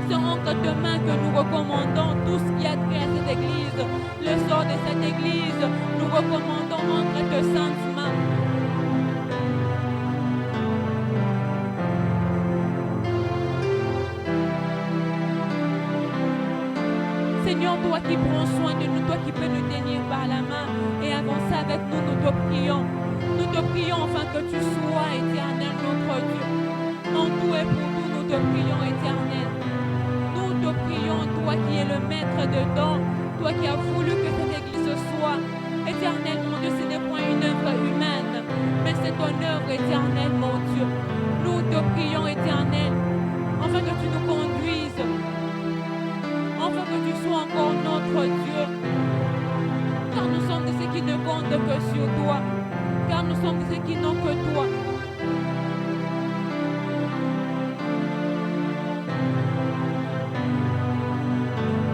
C'est entre tes mains que nous recommandons tout ce qui a trait à cette église. Le sort de cette église, nous recommandons entre tes saintes mains. Seigneur, toi qui prends soin de nous, toi qui peux nous tenir par la main et avancer avec nous, nous te prions. Nous te prions afin que tu sois éternel, notre Dieu. En tout et pour tout, nous te prions, éternel. Nous te prions, toi qui es le maître dedans, toi qui as voulu que cette église soit éternelle, mon Dieu. Ce n'est point une œuvre humaine, mais c'est ton œuvre éternelle, mon Dieu. Nous te prions, éternel, afin que tu nous conduises, afin que tu sois encore notre Dieu. Car nous sommes de ceux qui ne comptent que sur toi. Car nous sommes de ceux qui n'ont que toi.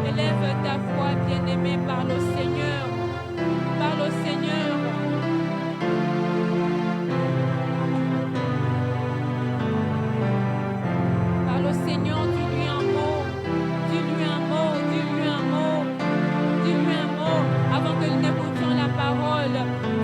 Élève ta voix, bien-aimé, parle au Seigneur. Parle au Seigneur. Parle au Seigneur, dis-lui un mot. Dis-lui un mot, dis-lui un mot. Dis-lui un mot avant que nous n'écoutions la parole.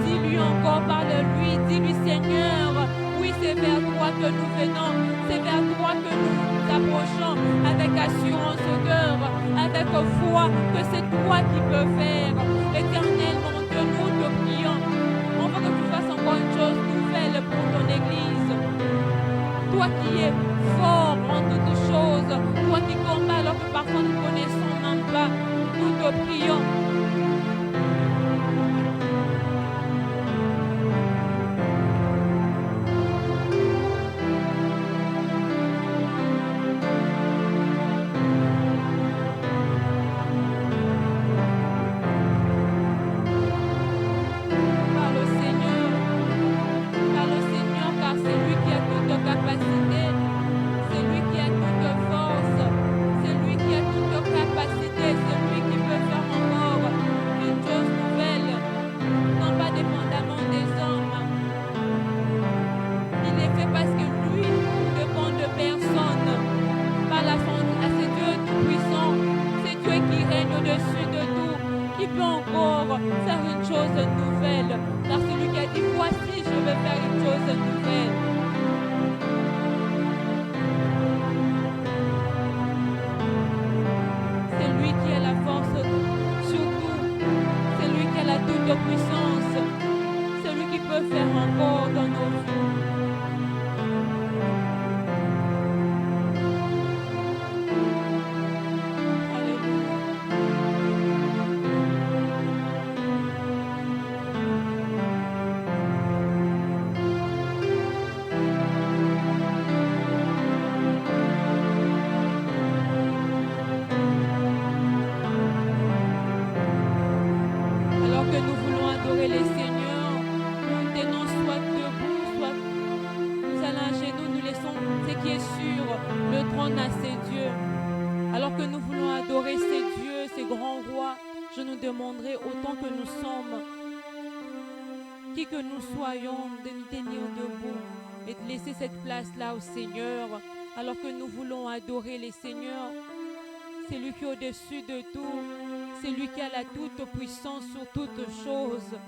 Dis-lui encore, parle-lui. Dis-lui, Seigneur, oui, c'est vers toi que nous venons. C'est vers toi que nous nous approchons avec assurance au cœur, avec foi que c'est toi qui peux faire. Éternel, mon Dieu, nous te prions. On veut que tu fasses encore une chose nouvelle pour ton Église. Toi qui es fort en toutes choses, toi qui combats alors que parfois nous ne connaissons même pas, nous te prions. Autant que nous sommes, qui que nous soyons, de nous tenir debout et de laisser cette place-là au Seigneur, alors que nous voulons adorer les Seigneurs. C'est lui qui est au-dessus de tout, c'est lui qui a la toute puissance sur toutes choses,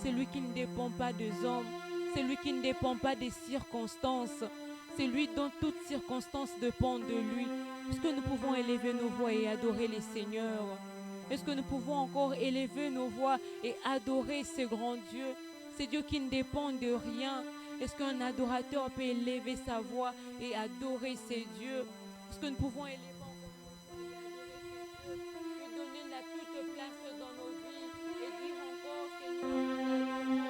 c'est lui qui ne dépend pas des hommes, c'est lui qui ne dépend pas des circonstances, c'est lui dont toutes circonstances dépendent de lui. Est-ce que nous pouvons élever nos voix et adorer les Seigneurs? Est-ce que nous pouvons encore élever nos voix et adorer ce grand Dieu, ces dieux qui ne dépendent de rien? Est-ce qu'un adorateur peut élever sa voix et adorer ces dieux? Est-ce que nous pouvons élever et donner la toute place dans nos vies et dire encore, Seigneur,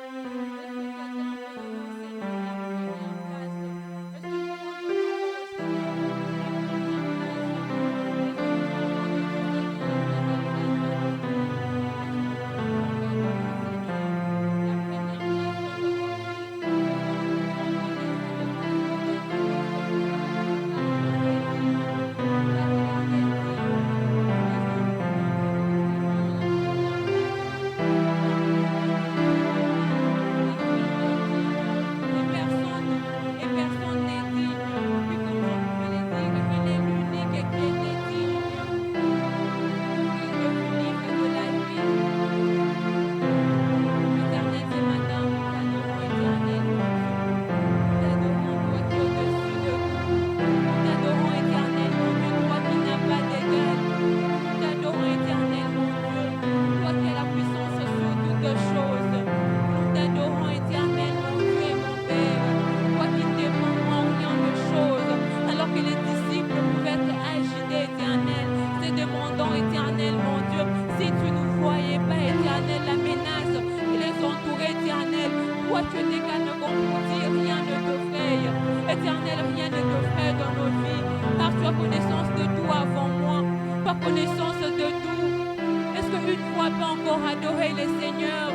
connaissance de tout. Est-ce qu'une voix peut encore adorer le Seigneur?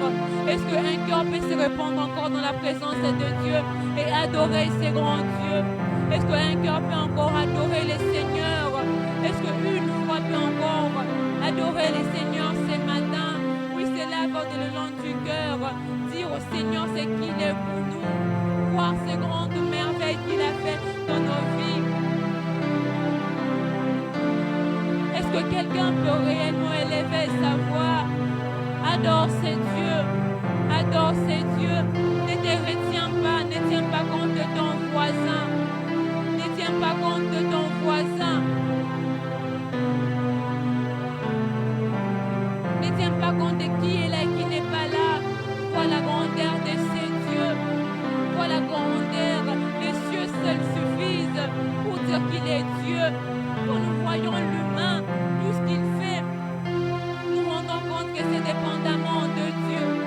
Est-ce qu'un cœur peut se répandre encore dans la présence de Dieu et adorer ces grands dieux? Est-ce qu'un cœur peut encore adorer le Seigneur? Est-ce qu'une voix peut encore adorer le Seigneur ce matin? Oui, c'est là de le long du cœur. Dire au Seigneur ce qu'il est pour nous. Voir ces grandes merveilles qu'il a fait dans nos vies. Est-ce que quelqu'un peut réellement élever sa voix? Adore ces dieux. Adore ces dieux. Ne te retiens pas. Ne tiens pas compte de ton voisin. Ne tiens pas compte de ton voisin. Ne tiens pas compte de qui est là et qui n'est pas là. Vois la grandeur de ces dieux. Vois la grandeur. Les cieux seuls suffisent pour dire qu'il est Dieu. Quand nous voyons l'humain, tout ce qu'il fait, nous rendons compte que c'est dépendamment de Dieu.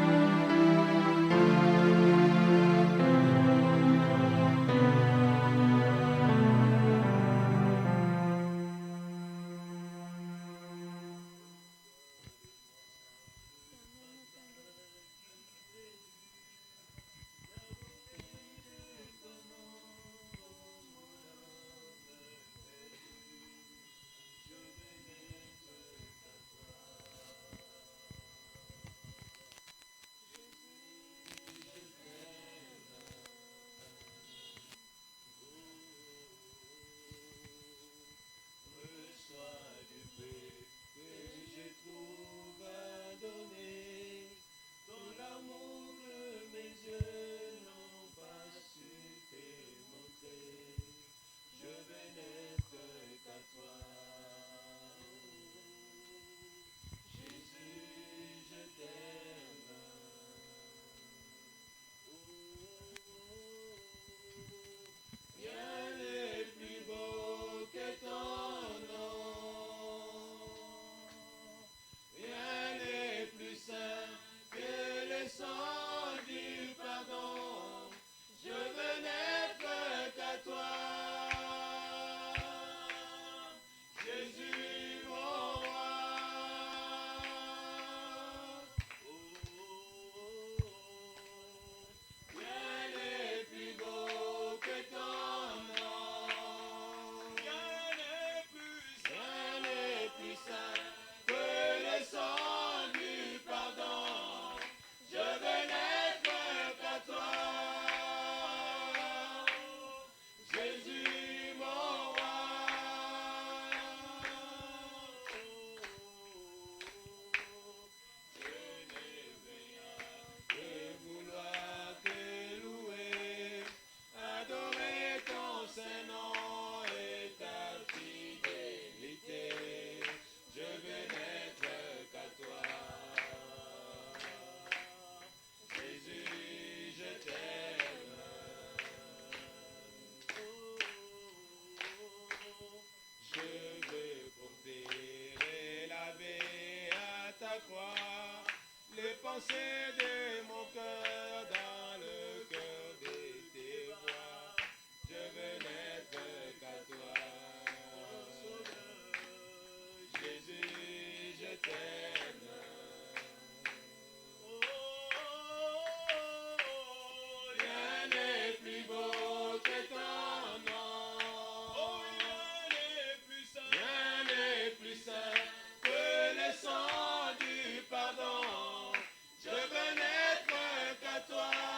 pensées de mon cœur dans le cœur de tes voix. Je veux n'être qu'à toi. Jésus, je t'aime. Rien n'est plus beau que ton nom. Rien n'est plus saint que le sang du pardon. Je veux n'être qu'à toi.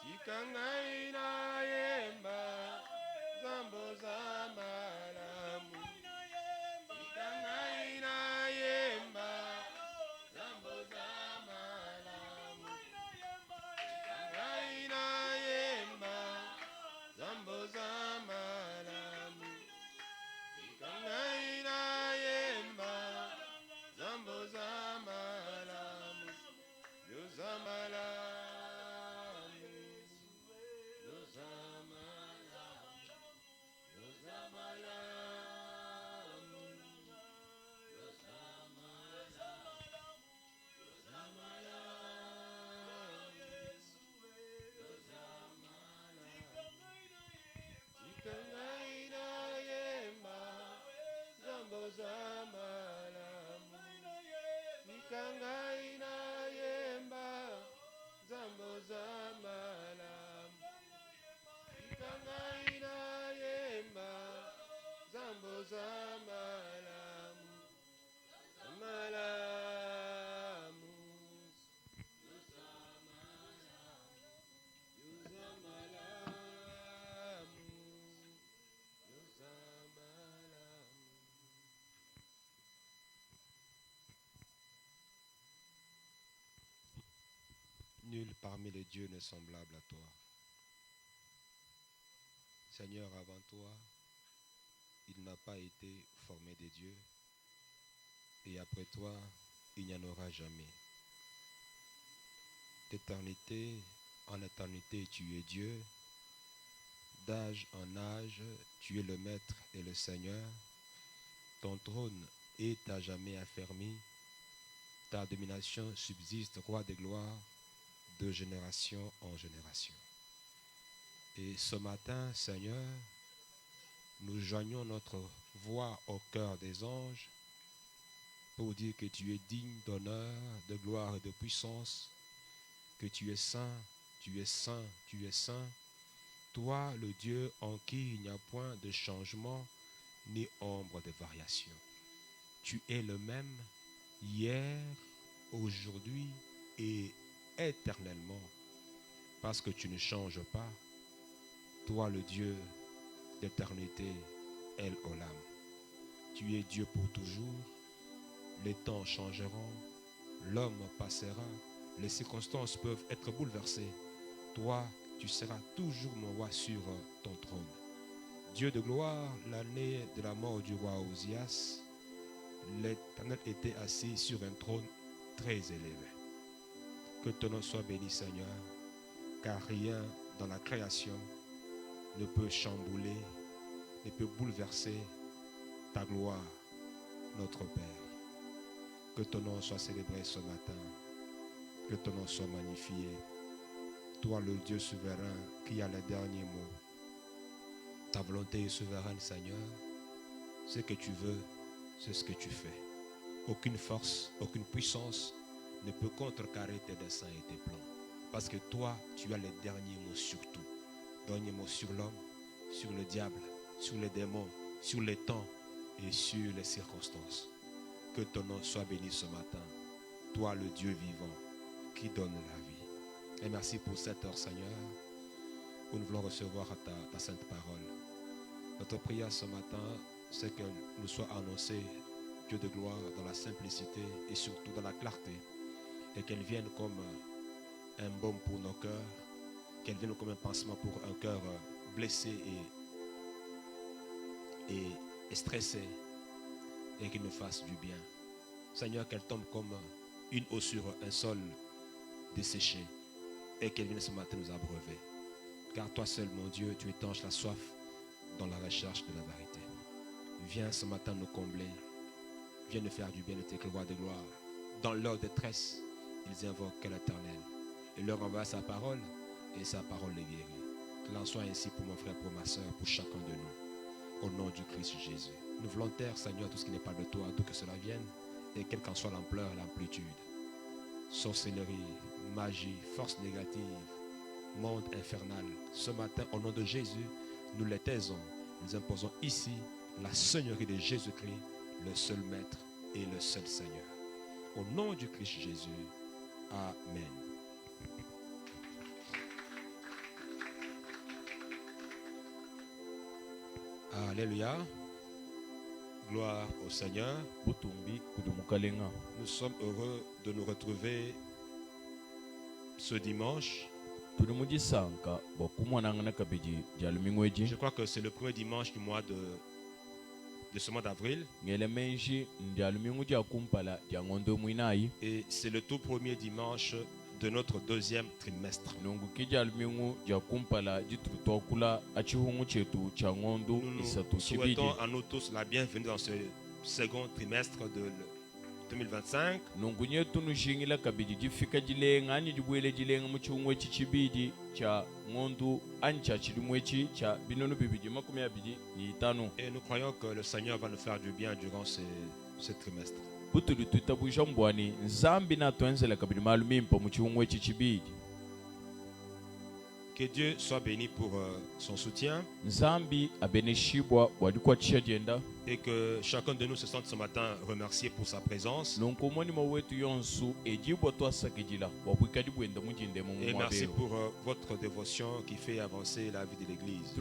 Tikangaina yemba zambo za malamu. Tikangaina yemba zambo za malamu. Tikangaina yemba zambo za malamu. Tikangaina yemba zambo za malamu. Yo za malamu. Tikangaina yemba zambo za malamu. Tikangaina yemba zambo za malamu. Malamu. Nul parmi les dieux n'est semblable à toi. Seigneur, avant toi, il n'a pas été formé des dieux. Et après toi, il n'y en aura jamais. D'éternité en éternité, tu es Dieu. D'âge en âge, tu es le Maître et le Seigneur. Ton trône est à jamais affermi. Ta domination subsiste, roi des gloires, de génération en génération. Et ce matin, Seigneur, nous joignons notre voix au cœur des anges pour dire que tu es digne d'honneur, de gloire et de puissance, que tu es saint, tu es saint, tu es saint. Toi, le Dieu en qui il n'y a point de changement ni ombre de variation. Tu es le même hier, aujourd'hui et éternellement, parce que tu ne changes pas. Toi, le Dieu d'éternité, El Olam. Tu es Dieu pour toujours. Les temps changeront, l'homme passera, les circonstances peuvent être bouleversées. Toi, tu seras toujours mon roi sur ton trône. Dieu de gloire, l'année de la mort du roi Osias, l'Éternel était assis sur un trône très élevé. Que ton nom soit béni, Seigneur, car rien dans la création ne peut chambouler, ne peut bouleverser ta gloire, notre Père. Que ton nom soit célébré ce matin, que ton nom soit magnifié. Toi, le Dieu souverain qui a le dernier mot. Ta volonté est souveraine, Seigneur. Ce que tu veux, c'est ce que tu fais. Aucune force, aucune puissance ne peut contrecarrer tes desseins et tes plans. Parce que toi, tu as les derniers mots sur tout. Dernier mot sur l'homme, sur le diable, sur les démons, sur les temps et sur les circonstances. Que ton nom soit béni ce matin. Toi, le Dieu vivant, qui donne la vie. Et merci pour cette heure, Seigneur, où nous voulons recevoir ta sainte parole. Notre prière ce matin, c'est qu'elle nous soit annoncée, Dieu de gloire, dans la simplicité et surtout dans la clarté. Et qu'elle vienne comme un baume pour nos cœurs, qu'elle vienne comme un pansement pour un cœur blessé et stressé, et qu'il nous fasse du bien. Seigneur, qu'elle tombe comme une eau sur un sol desséché, et qu'elle vienne ce matin nous abreuver. Car toi seul, mon Dieu, tu étanches la soif dans la recherche de la vérité. Viens ce matin nous combler. Viens nous faire du bien de tes gloires de gloire. Dans leur détresse, ils invoquent l'Éternel. Et leur envoie sa parole, et sa parole les guérit. Qu'il en soit ainsi pour mon frère, pour ma soeur, pour chacun de nous. Au nom du Christ Jésus. Nous voulons taire, Seigneur, tout ce qui n'est pas de toi, d'où que cela vienne, et quelle qu'en soit l'ampleur, l'amplitude. Sorcellerie, magie, force négative, monde infernal. Ce matin, au nom de Jésus, nous les taisons. Nous imposons ici la seigneurie de Jésus-Christ, le seul Maître et le seul Seigneur. Au nom du Christ Jésus, Amen. Alléluia. Gloire au Seigneur. Nous sommes heureux de nous retrouver ce dimanche. Je crois que c'est le premier dimanche du mois de ce mois d'avril. Et c'est le tout premier dimanche de notre deuxième trimestre. Nous souhaitons à nous tous la bienvenue dans ce second trimestre de 2025. Et nous croyons que le Seigneur va nous faire du bien durant ce trimestre. Que Dieu soit béni pour son soutien. Et que chacun de nous se sente ce matin remercié pour sa présence. Et merci pour votre dévotion qui fait avancer la vie de l'Église.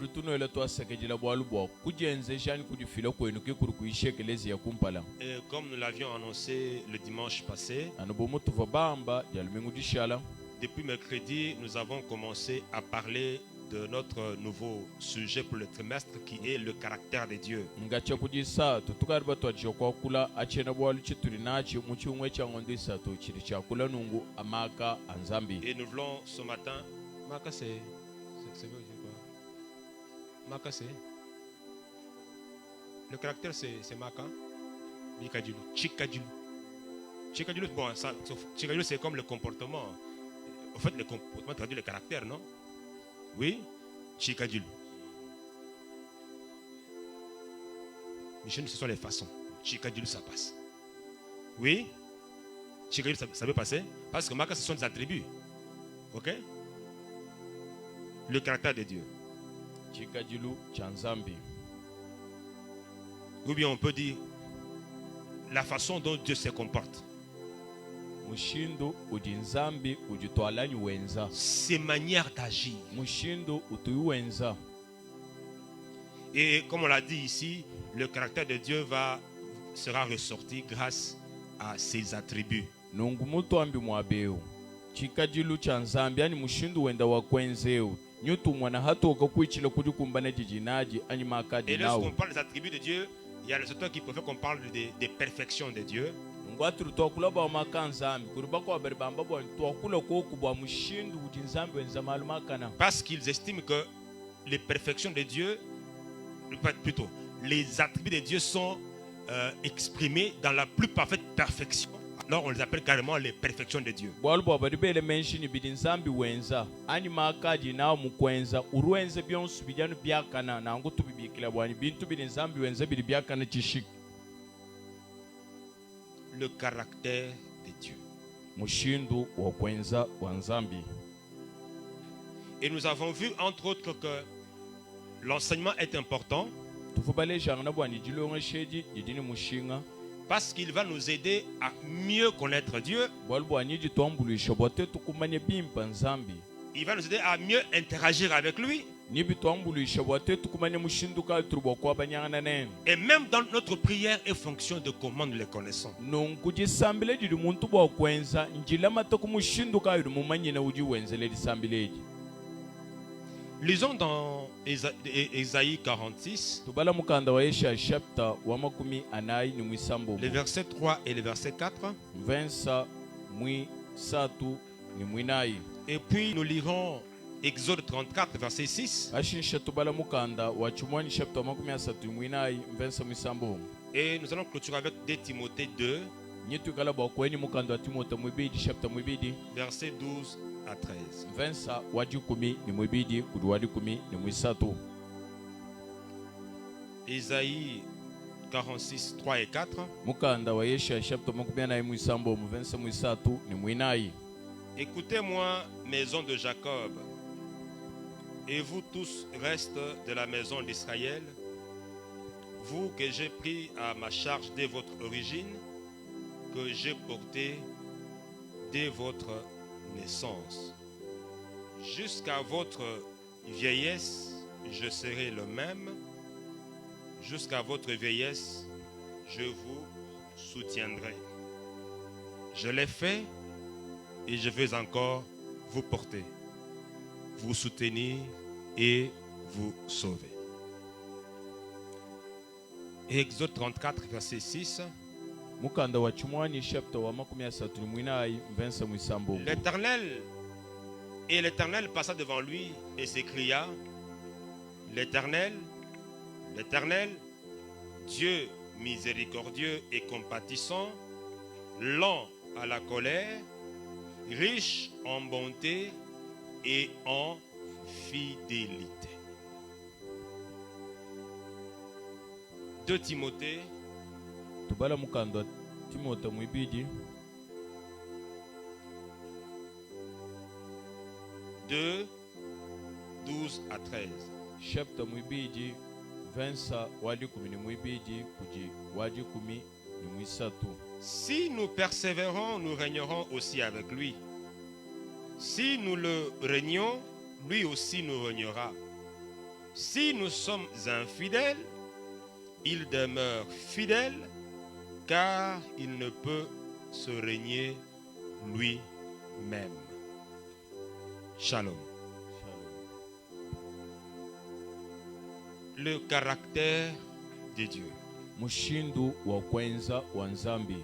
Et comme nous l'avions annoncé le dimanche passé, depuis mercredi, nous avons commencé à parler de notre nouveau sujet pour le trimestre qui est le caractère de Dieu. Et nous voulons ce matin... Maka c'est le caractère c'est Maka. Chikadjulu. Chikadjulu, bon, Chikadjulu c'est comme le comportement. En fait, le comportement traduit le caractère, non? Oui, Chikadjulu. Mais chez nous, ce sont les façons. Chikadjulu, ça passe. Oui, Chikadjulu, ça peut passer. Parce que Maka, ce sont des attributs. Ok? Le caractère de Dieu. Chikadjulu, Chanzambi. Ou bien on peut dire la façon dont Dieu se comporte. Ses manières d'agir. Et comme on l'a dit ici, le caractère de Dieu sera ressorti grâce à ses attributs. Et lorsqu'on parle des attributs de Dieu, il y a les auteurs qui préfèrent qu'on parle des perfections de Dieu. Parce qu'ils estiment que les perfections de Dieu, plutôt, les attributs de Dieu sont exprimés dans la plus parfaite perfection. Alors on les appelle carrément les perfections de Dieu. Le caractère de Dieu. Et nous avons vu entre autres que l'enseignement est important parce qu'il va nous aider à mieux connaître Dieu. Il va nous aider à mieux interagir avec lui. Et même dans notre prière et fonction de comment nous les connaissons. Lisons dans Ésaïe 46, les versets 3 et les versets 4. Et puis nous lirons Exode 34, verset 6. Et nous allons clôturer avec 2 Timothée 2, verset 12 à 13. Ésaïe 46, 3 et 4. Écoutez-moi, maison de Jacob, et vous tous, reste de la maison d'Israël, vous que j'ai pris à ma charge dès votre origine, que j'ai porté dès votre naissance. Jusqu'à votre vieillesse, je serai le même. Jusqu'à votre vieillesse, je vous soutiendrai. Je l'ai fait et je vais encore vous porter, vous soutenir et vous sauver. Exode 34, verset 6. mukanda wa chimwani chapter wa 34 mvensa mwisambo. L'Éternel passa devant lui et s'écria: L'Éternel, l'Éternel, Dieu miséricordieux et compatissant, lent à la colère, riche en bonté et en fidélité. 2 Timothée tubala mukanda Timote mwibidi 2, 12 à 13. chapter mwibidi vensa wadi kumi ni mwibidi kuji wadi kumi ni mwisatu. Si nous persévérons, nous régnerons aussi avec lui. Si nous le régnons, lui aussi nous régnera. Si nous sommes infidèles, il demeure fidèle, car il ne peut se régner lui-même. Shalom. Le caractère de Dieu. Mushindu wa kwenza wa nzambi.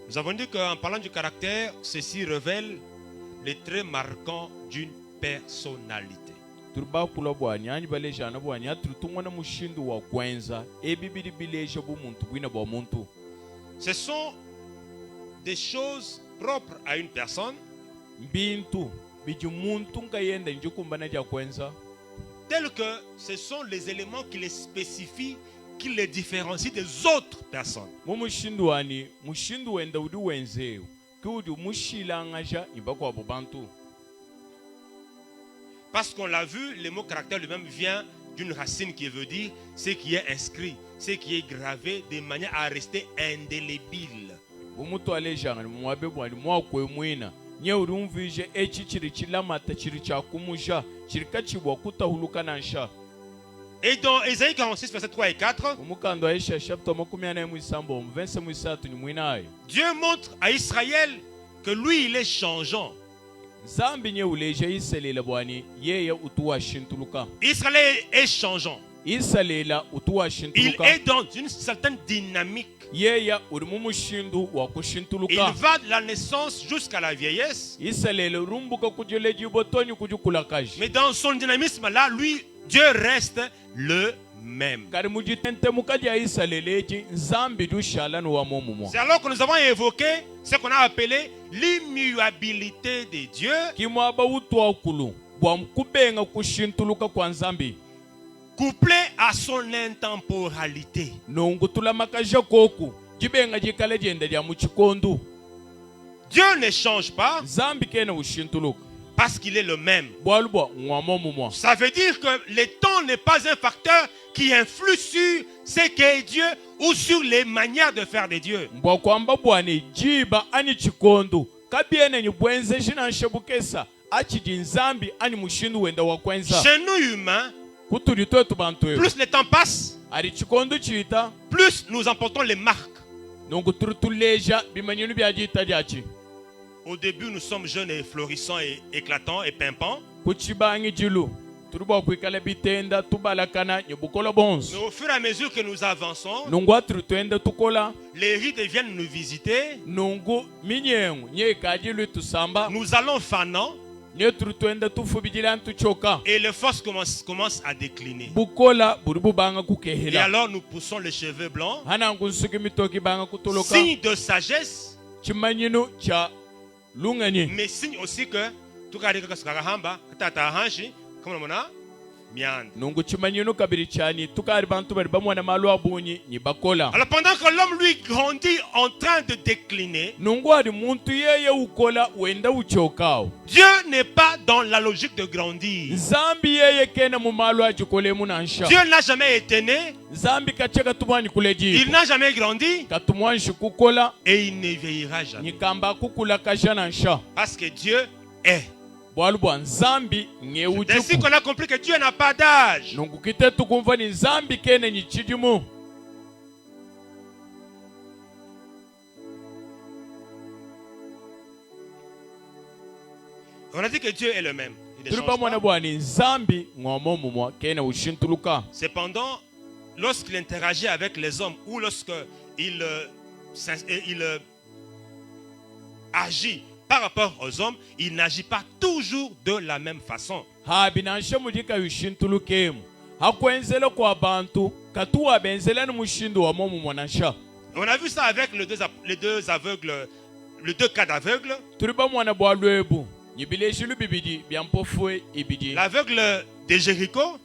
Nous avons dit qu'en parlant du caractère, ceci révèle les traits marquants d'une personnalité. Turbakula bwani ani balejana bwani atutungwana mushindu wa kwenza ebibiri bileje bumuntu bwina bwa muntu. Ce sont des choses propres à une personne, Mbintu biji muntu nkayenda njikumbana ja kwenza. tels que ce sont les éléments qui les spécifient, qui les différencient des autres personnes. Mushindu wani mushindu wenda udi wenzeu kudi mushilangaja ibakwa bubantu. Parce qu'on l'a vu, le mot caractère lui-même vient d'une racine qui veut dire ce qui est inscrit, ce qui est gravé de manière à rester indélébile. Umutu alejanga mwabe bwani mwakwe mwina nye urumvije echi chiri chilamata chiri chakumusha chirika chibwa kutahuluka nansha. Et dans Ésaïe 46, versets 3 et 4, Umukando Aisha chapter 43 verset 3 ni mwinayo. Dieu montre à Israël que lui, il est changeant. Zambi nye uleje iselela bwani yeye utuwa shintuluka. Israël est changeant. Iselela utuwa Il shintuluka. est dans une certaine dynamique. Yeye urimumushindu wa Il kushintuluka. va de la naissance jusqu'à la vieillesse. Iselela rumbuka kujoleji botoni kujukulakaji. Mais dans son dynamisme là, lui, Dieu reste le même. Kari mujitente mukaja iseleleji nzambi dushala no wa momumwa. C'est alors que nous avons évoqué ce qu'on a appelé l'immuabilité de Dieu, Kimwaba utwa okulu bwa mkubenga kushintuluka kwa nzambi. couplé à son intemporalité. Nongutula makaja koku jibenga jikale jenda lya muchikondu. Dieu ne change pas Nzambi kena ushintuluka. parce qu'il est le même. Bwalubwa nwa momumwa. Ça veut dire que le temps n'est pas un facteur qui influe sur ce qu'est Dieu ou sur les manières de faire de Dieu. Mbwa kwamba bwani jiba ani chikondu kabiene ni bwenze shinanshabukesa achiji nzambi ani mushindu wenda wa kwenza. Chez nous humains, Kutuli twetu bantu ewe. plus le temps passe, Ali chikondu chita plus nous emportons les marques. nonguturutuleja bimanyinu byajita lyachi. Au début, nous sommes jeunes et florissants et éclatants et pimpants. Kuchibangi jilu turubwa kwikala bitenda tubalakana nyebukolo bonzo. Mais au fur et à mesure que nous avançons, Nungwa turutwenda tukola les rites viennent nous visiter. nungu minyengu nye kajilu tusamba Nous allons fanant nye turutwenda tufubijila ntuchoka. et les forces commencent à décliner. Bukola buribu banga Et kukehela. alors, nous poussons les cheveux blancs. Hanangu nsuki mitoki banga kutoloka. Signe de sagesse, Chimanyinu cha lungani. mais signe aussi que tout cas, comme on a myanda. nungu chimanyino kabiri chani tukari bantu bari bamwana malu abunyi ni bakola. Alors pendant que l'homme lui grandit en train de décliner, nungu ari muntu yeye ukola wenda uchokao. Dieu n'est pas dans la logique de grandir. Zambi yeye kena mu malu ajikole munansha. Dieu n'a jamais été né, Zambi kacheka tumwani kuleji. il n'a jamais grandi Katumwanshi kukola et il ne vieillira jamais. nikamba kukula kajanansha. Parce que Dieu est. Bwalubwa nzambi nye C'est ainsi ujuku. qu'on a compris que Dieu n'a pas d'âge. Nungu kite tukumva ni nzambi kene ni chidimu. On a dit que Dieu est le même. Il ne change Tulipa mwana pas. bwani nzambi ngomo mumwa kene ushintuluka. Cependant, lorsqu'il interagit avec les hommes ou lorsque il agit par rapport aux hommes, il n'agit pas toujours de la même façon. Habinansha mudika ushintulukemu. Hakwenzele kwa bantu katuwa benzele ni mushindu wa momu mwanansha. On a vu ça avec les deux aveugles, les deux cas d'aveugles. Tulipa mwana bwalwebu. Nyibilejilu bibidi biampofwe ibidi. L'aveugle de Jéricho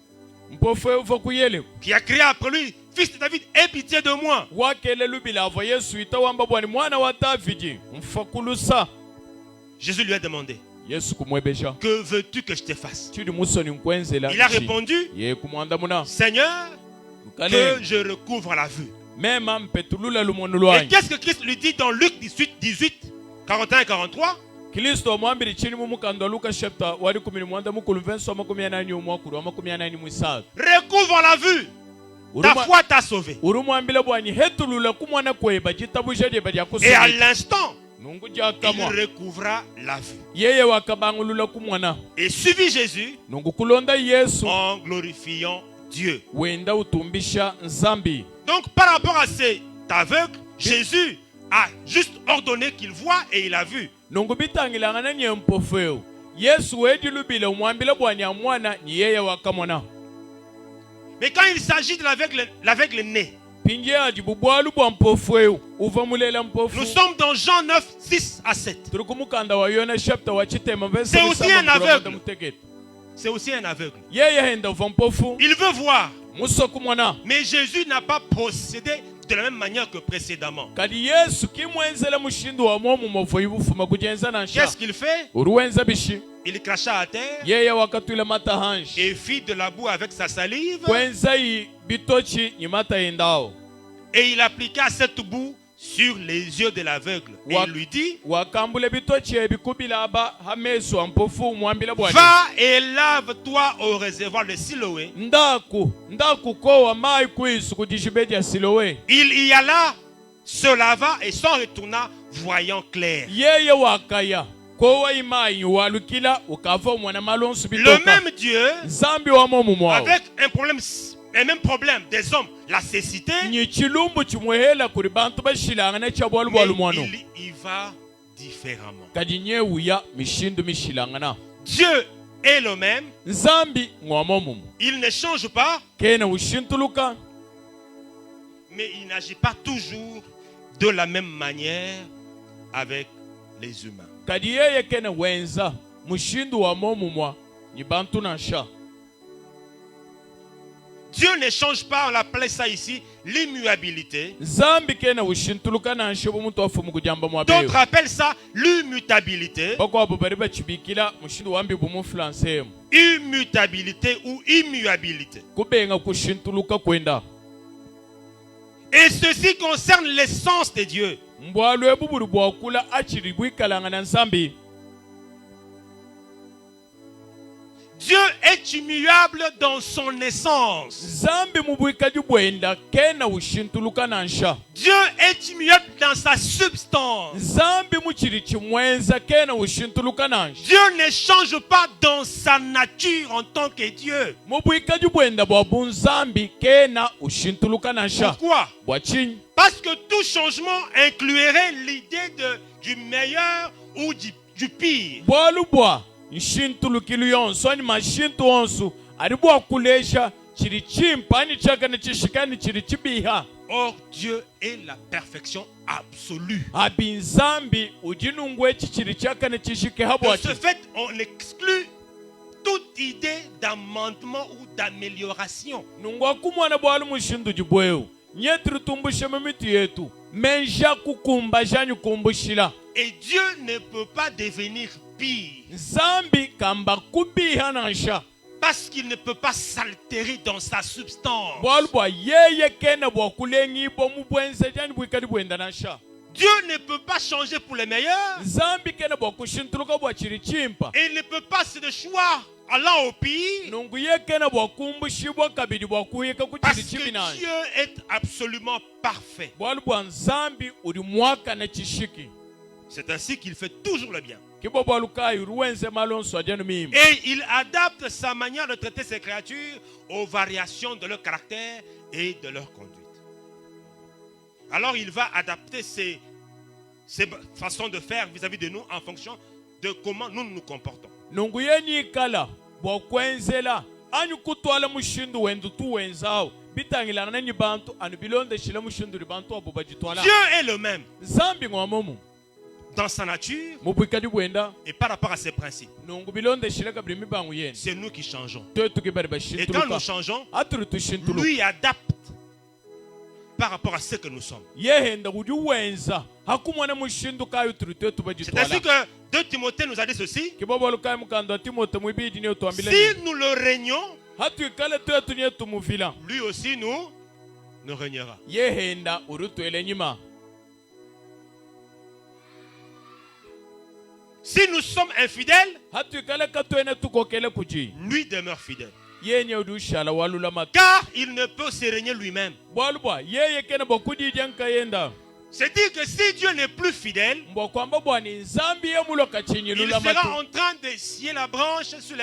Mpofwe ufokuyele. qui a crié après lui, Fils de David, aie pitié de moi. Wakele lubila avo Yesu itawamba bwani mwana wa Davidi. Mfakulusa. Jésus lui a demandé, Yesu kumwebesha. que veux-tu que je te fasse? Chidi musoni nkwenzela. Il a répondu, Ye kumwanda muna. Seigneur, que je recouvre la vue. Mema mpetulula lumono Et lwanyi. qu'est-ce que Christ lui dit dans Luc 18, 41 et 43? Kristo mwambiri chini mu mukando Luka chapter wari 11 mukulu verse 18 umwakuru wa 18 Recouvre la vue. Ta foi t'a sauvé. urumwambile bwanyi hetulula kumwana kweba jitabuje lye bali Et à yakusubira l'instant, nungu il jakamwa recouvra la vue. yeye wakabangulula kumwana Et suivit Jésus nungu kulonda Yesu en glorifiant Dieu. wenda utumbisha nzambi. Donc par rapport à cet aveugle, Jésus a juste ordonné qu'il voie et il a vu. Nungu bitangilangana nye mpofeo Yesu wedi lubile umwambile bwanyi amwana ni yeye wakamona. Mais quand il s'agit de l'aveugle né, Pinje ajibu bwalu bwa mpofeo uvamulela mpofu. nous sommes dans Jean 9, 6 à 7. Turukumukanda wa Yona chapter wa chitema verse C'est aussi un aveugle. mutegeta. C'est aussi un aveugle. Yeye henda uva mpofu Il veut voir, muso kumwana. mais Jésus n'a pas procédé de la même manière que précédemment. Kadi Yesu kimwenzela mushindu wa momu movo ibufuma kujenza na nsha. Qu'est-ce qu'il fait? Uruwenza bishi. Il cracha à terre Yeye wakatule mata hanji. et fit de la boue avec sa salive Kwenza yi bitochi nyimata yendao. et il appliqua cette boue sur les yeux de l'aveugle. Et il lui dit, Wakambule bitochi ebikubila aba hamesu ampofu mwambila bwani. va et lave-toi au réservoir de Siloé. Ndaku kowa mai kuisu kujishibedi ya Silowe. Il y alla, se lava et s'en retourna voyant clair. Yeye wakaya. Kowa imai walukila ukava mwana malonsu Le bitoka. même Dieu, Zambi wa momu mwao. avec un même problème des hommes, la cécité, Ni chilumbu chimwehela kuri bantu bashilangana cha bwalu mais bwalu mwano. il y va différemment. Kadi nyewuya mishindu mishilangana. Dieu est le même, Nzambi ngwamomu. il ne change pas, Kena ushintuluka. mais il n'agit pas toujours de la même manière avec les humains. Kadi yeye kena wenza. Mushindu wa momu mwa. Ni bantu na sha. Dieu ne change pas, on appelle ça ici l'immuabilité. Zambi kena ushintuluka na nshobo muntu afumu kujamba mwabeyo. D'autres appellent ça l'immutabilité. Bako abo bari bachibikila mushindu wambi bumu français. Immutabilité ou immuabilité. Kubenga kushintuluka kwenda. Et ceci concerne l'essence de Dieu. Mbwalu ebuburu bwakula achiri bwikalangana nzambi. Dieu est immuable dans son essence. Zambi mubwikaji bwenda kena ushintuluka na nsha. Dieu est immuable dans sa substance. Zambi muchiri chimwenza kena ushintuluka na nsha. Dieu ne change pas dans sa nature en tant que Dieu. Mubwikaji bwenda bwa bunzambi kena ushintuluka na nsha. Pourquoi? Bwachinyi. Parce que tout changement inclurait l'idée du meilleur ou du pire. Bwalu bwa nshintulukilu yonso ani mashintu onsu ari bwakulesha chiri chimpani chakana chishikani chiri chibiha. Or, Dieu est la perfection absolue. Abinzambi ujinungwe chichiri chakana chishike De habwachi. ce fait, on exclut toute idée d'amendement ou d'amélioration. nungwa kumwana bwalu mushindu jibweu nyetri tumbusheme mitu yetu menja kukumba janyu kumbushila. Et Dieu ne peut pas devenir pire Zambi kamba kubiha nansha parce qu'il ne peut pas s'altérer dans sa substance. bwalu bwa yeye kena bwa kulengi bo mubwenze janyu bwikadi bwenda nansha. Dieu ne peut pas changer pour les meilleurs. Zambi kena bwa kushintuluka bwa chiri chimpa. Et il ne peut pas se de choix allant au pire. Nungu ye kena bwa kumbushibwa kabidi bwa kuyika ku Parce chiri que chibi Dieu est absolument parfait. bwalu bwa nzambi uri mwaka na chishiki. C'est ainsi qu'il fait toujours le bien. Kibo bwalu kayi ruwenze malonso ajanu mimba. Et il adapte sa manière de traiter ses créatures aux variations de leur caractère et de leur conduite. Alors il va adapter ses façons de faire vis-à-vis de nous en fonction de comment nous nous comportons. Nungu yenyi kala bwa kwenzela anyu kutwala mushindu wendu tu wenzao bitangilana nanyi bantu anu bilonde shila mushindu ri bantu abo bajitwala. Dieu est le même Zambi ngwamomu dans sa nature mubwikadi bwenda et par rapport à ses principes. nungu bilonde shila kabiri mibangu yenu C'est nous qui changeons. twetu kibari Et quand nous bashintuluka changeons, aturi tushintuluka lui adapte par rapport à ce que nous sommes. yehenda uri wenza hakumwana mushindu kayo turi twetu C'est ainsi bajitwala. que 2 Timothée nous a dit ceci. Kibobolu kayi mukando wa Timote mwibidi niyo tuambile Si nous le régnons, hatu ikale twetu niyo tumuvila lui aussi nous régnera. yehenda uri twele nyima. Si nous sommes infidèles, Hatu ikale katwene tukokele kuji lui demeure fidèle. yenye udushala walula matu Car il ne peut se régner lui-même. bwalubwa yeye kene bokudi janka yenda C'est-à-dire que si Dieu n'est plus fidèle, mbwa kwamba bwani nzambi ye muloka il chinyilula sera matu en train de scier la branche sur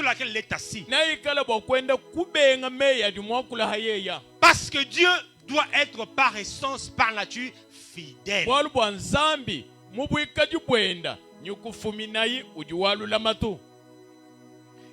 laquelle il est assis. na ikala bokwenda kubenga meya dimwakula hayeya Parce que Dieu doit être par essence, par nature, fidèle. bwalubwa nzambi mubwikaji bwenda nyukufumi nayi uji walula matu.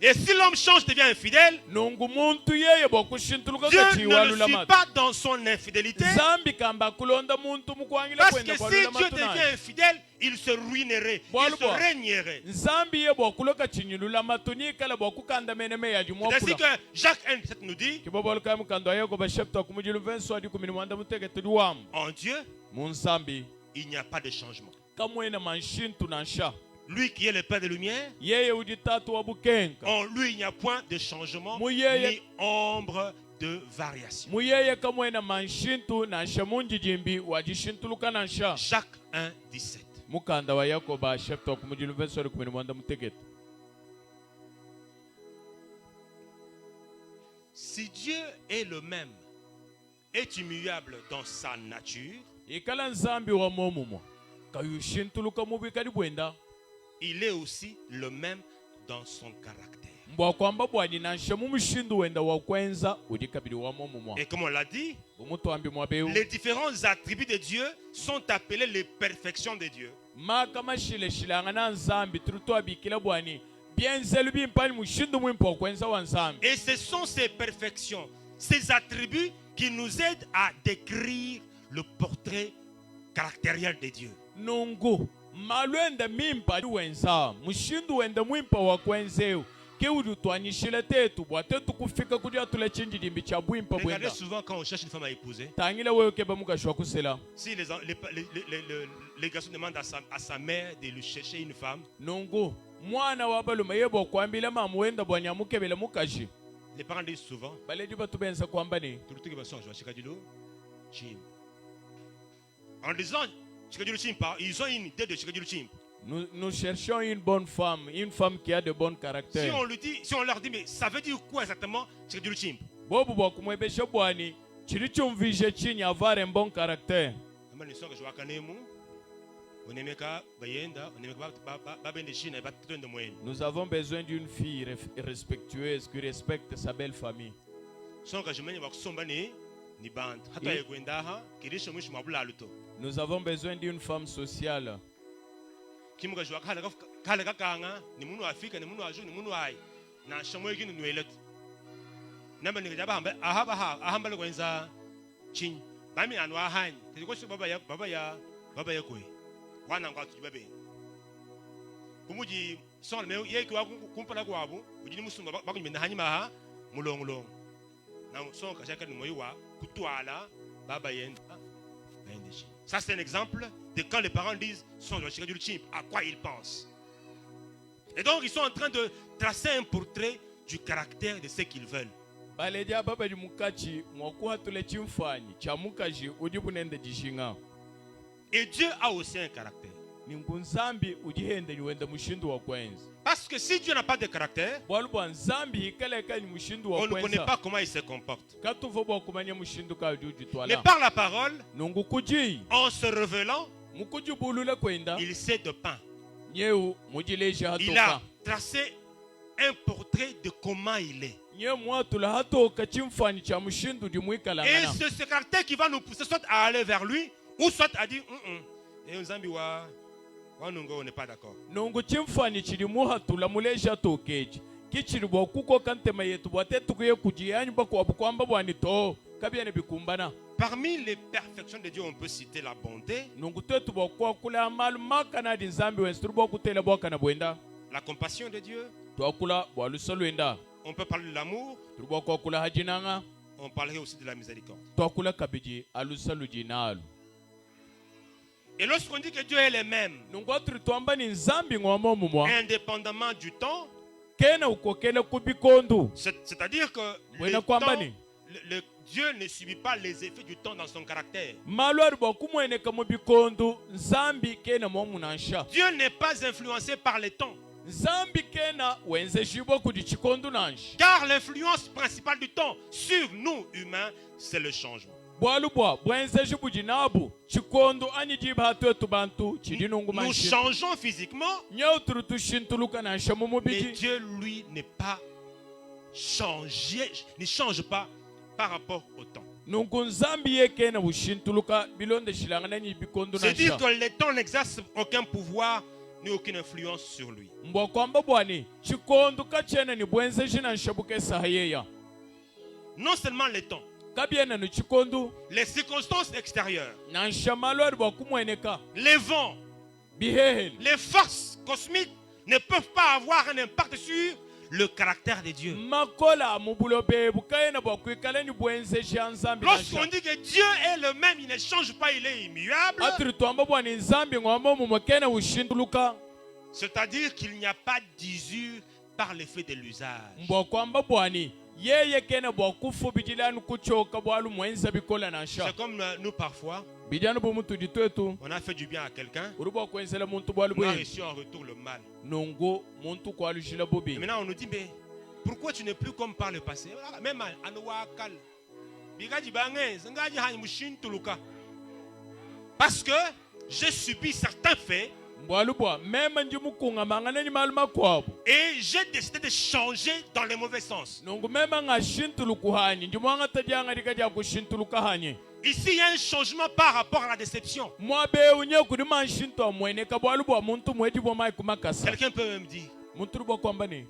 Et si l'homme change, devient infidèle, Nungu muntu yeye bokushintuluka Dieu kachi ne le walula suit matu. pas dans son infidélité. Zambi kamba kulonda muntu mukwangila Parce que kwenda si walula Dieu matu nayi. devient infidèle, il se ruinerait, il Bwalubwa. se régnerait. Nzambi ye bokuloka chinyilula matu ni kala bokukanda mene meya C'est ainsi dimwakula. que Jacques 1,17 nous dit, Kibobolo kaya mukando ayego bashepta kumujilu venso adi kumini mwanda muteke tudiwamu. en Dieu, Munsambi il n'y a pas de changement. kamwena manshintu nansha. Lui qui est le Père de lumière, Yeye uditatu wa bukenka. en lui il n'y a point de changement Muyeye. ni ombre de variation. Muyeye kamwena manshintu nansha munjijimbi wajishintuluka nansha. Jacques 1,17. Mukanda wa Yakoba ashepta kumujilu venso adi kumini mwanda muteke. Si Dieu est le même, est immuable dans sa nature, Ikala nzambi wa momumwa. Kayushintuluka mubikadi bwenda. il est aussi le même dans son caractère. Mbwa kwamba bwani nansha mumushindu wenda wa kwenza udikabili wa momumwa. Et comme on l'a dit, Umutuambi mwabeu. les différents attributs de Dieu sont appelés les perfections de Dieu. Makama shile shilanga na nzambi turutoa bikila bwani bienzelu bimpani mushindu mwimpo kwenza wa nzambi. Et ce sont ces perfections, ces attributs qui nous aident à décrire le portrait caractériel de Dieu. Nungu malwenda mimpa wenza mushindu wenda mwimpa wa kwenzeu keudu twanyishile tetu bwa tetu kufika kudia tule chinji dimbi cha bwimpa Regardez bwenda. souvent quand on cherche une femme à épouser, Tangile wewe keba mukashwa kusela. si les garçons demandent à sa mère de lui chercher une femme, Nungu mwana wa baluma yebo kwambila mamu wenda bwanya mukebele mukashi. les parents disent souvent, Baledi batu benza kwamba ni en disant Chikadilo Chimpa, ils ont une idée de Chikadilo Chimpa. nous cherchons une bonne femme, une femme qui a de bon Si caractère. on leur dit, mais ça veut dire quoi exactement Chikadilo Chimpa? Bobu bwa kumwebesha bwani chilichumvishe chini avare un bon caractère. Nous avons besoin d'une fille respectueuse qui respecte sa belle famille. Nous avons besoin d'une femme sociale. sans le même yé quoi kumpala kwa abu ujini musumba baku mena hanyima ha mulongolongo na son ka chaka ni moyiwa kutwala baba yenda bayendeshi. Ça c'est un exemple de quand les parents disent son le chika du chimp, à quoi ils pensent. Et donc ils sont en train de tracer un portrait du caractère de ce qu'ils veulent. baleja baba di mukachi mwakuha tule chimfanyi cha mukaji udi bunende jishinga. Et Dieu a aussi un caractère. Ningunzambi ujihende niwende mushindu wa kwenzi. Parce que si Dieu n'a pas de caractère, Bwalubu nzambi hikeleka ni mushindu wa on ne kwenza. connaît pas comment il se comporte. Katuvo bwa kumanya mushindu ka juju Mais twala. par la parole, Nungu kuji. en se révélant, Mukuji bulule kwenda. il s'est depeint. Nyeu mujileja Il a hatoka. tracé un portrait de comment il est. Nye mwatula hatoka chimfanyi cha mushindu di Et mwikalangana. c'est ce caractère qui va nous pousser soit à aller vers lui, ou soit à dire, et Nzambi wa nungo, on n'est pas d'accord. Nungu chimfanyi chiri muhatula muleja tokeji. Kichiri bwa kuko kantema yetu bwate tukuye kujiyanyi bako wabukwamba bwani to. Kabiene bikumbana. Parmi les perfections de Dieu, on peut citer la bonté, Nungu tetu bwa kwa kula amalu makana di nzambi wensturu bwa kutela bwa kana bwenda. la compassion de Dieu. Tuakula bwa lusaluenda. On peut parler de l'amour, Turubwa kwa kula hajinanga. on parlerait aussi de la miséricorde. Tuakula kabiji alusalu jinalu. Et lorsqu'on dit que Dieu est le même, Nungu aturi tuamba ni nzambi ngwamo mumwa. indépendamment du temps, Kena ukokele kubikondu. c'est-à-dire que Wena le kwamba temps, ni? Dieu ne subit pas les effets du temps dans son caractère. Malwari bwa kumweneka mubikondu. Nzambi kena mwamunansha. Dieu n'est pas influencé par les temps. Nzambi kena wenze shibo kudi chikondu nanshi. Car l'influence principale du temps sur nous humains, c'est le changement. Bwalubwa bwenze shibu jinabu. Chikondu ani jiba hatu etu bantu. Chidinungu Nous manshi. changeons physiquement, Nyau turutu shintuluka nansha mais mumubiji. Dieu, lui, n'est pas changé, ne change pas par rapport au temps. Nungu nzambi ye kena bushintuluka bilonde shilangana ni bikondu C'est dire nansha. que le temps n'exerce aucun pouvoir ni aucune influence sur lui. Mbwa kwamba bwani chikondu kachene ni bwenze shinanshabuke sahayeya. Non seulement le temps, Kabiena no chikondu les circonstances extérieures, nansha malwari bwa kumweneka. les vents, Biheheli. les forces cosmiques ne peuvent pas avoir un impact sur le caractère de Dieu. Makola mubulo bebu kayena bwa kwikala ni bwenze sha nzambi Lorsqu'on nansha. dit que Dieu est le même, il ne change pas, il est immuable, Aturi twamba bwani nzambi ngwamo mumokena ushintuluka. c'est-à-dire qu'il n'y a pas d'usure par l'effet de l'usage. Mbwa kwamba bwani yeye kena bwa kufu bijilani kuchoka bwalu mwenza bikola nansha. C'est comme nous parfois, Bijana bumutu ditwetu. on a fait du bien à quelqu'un, Uruba kwenzela muntu bwalu on a bwe. reçu en retour le mal. Nungu muntu kwa lushila Et bobi. maintenant on nous dit, mais pourquoi tu n'es plus comme par le passé? Même à Nouakal. Parce que j'ai subi certains faits Mbwalubwa mema njimukunga mangana ni maluma kwabu. et j'ai décidé de changer dans le mauvais sens. Nungu mema nga shintulu kuhani. Njumuanga tajanga dikaja kushintulu kahani. Ici, il y a un changement par rapport à la déception. Mwabe unye kudima nshintu wa mwene kabwalubwa muntu mwedi bwa mai kumakasa. Quelqu'un peut même dire, Muntu bwa kwamba ni.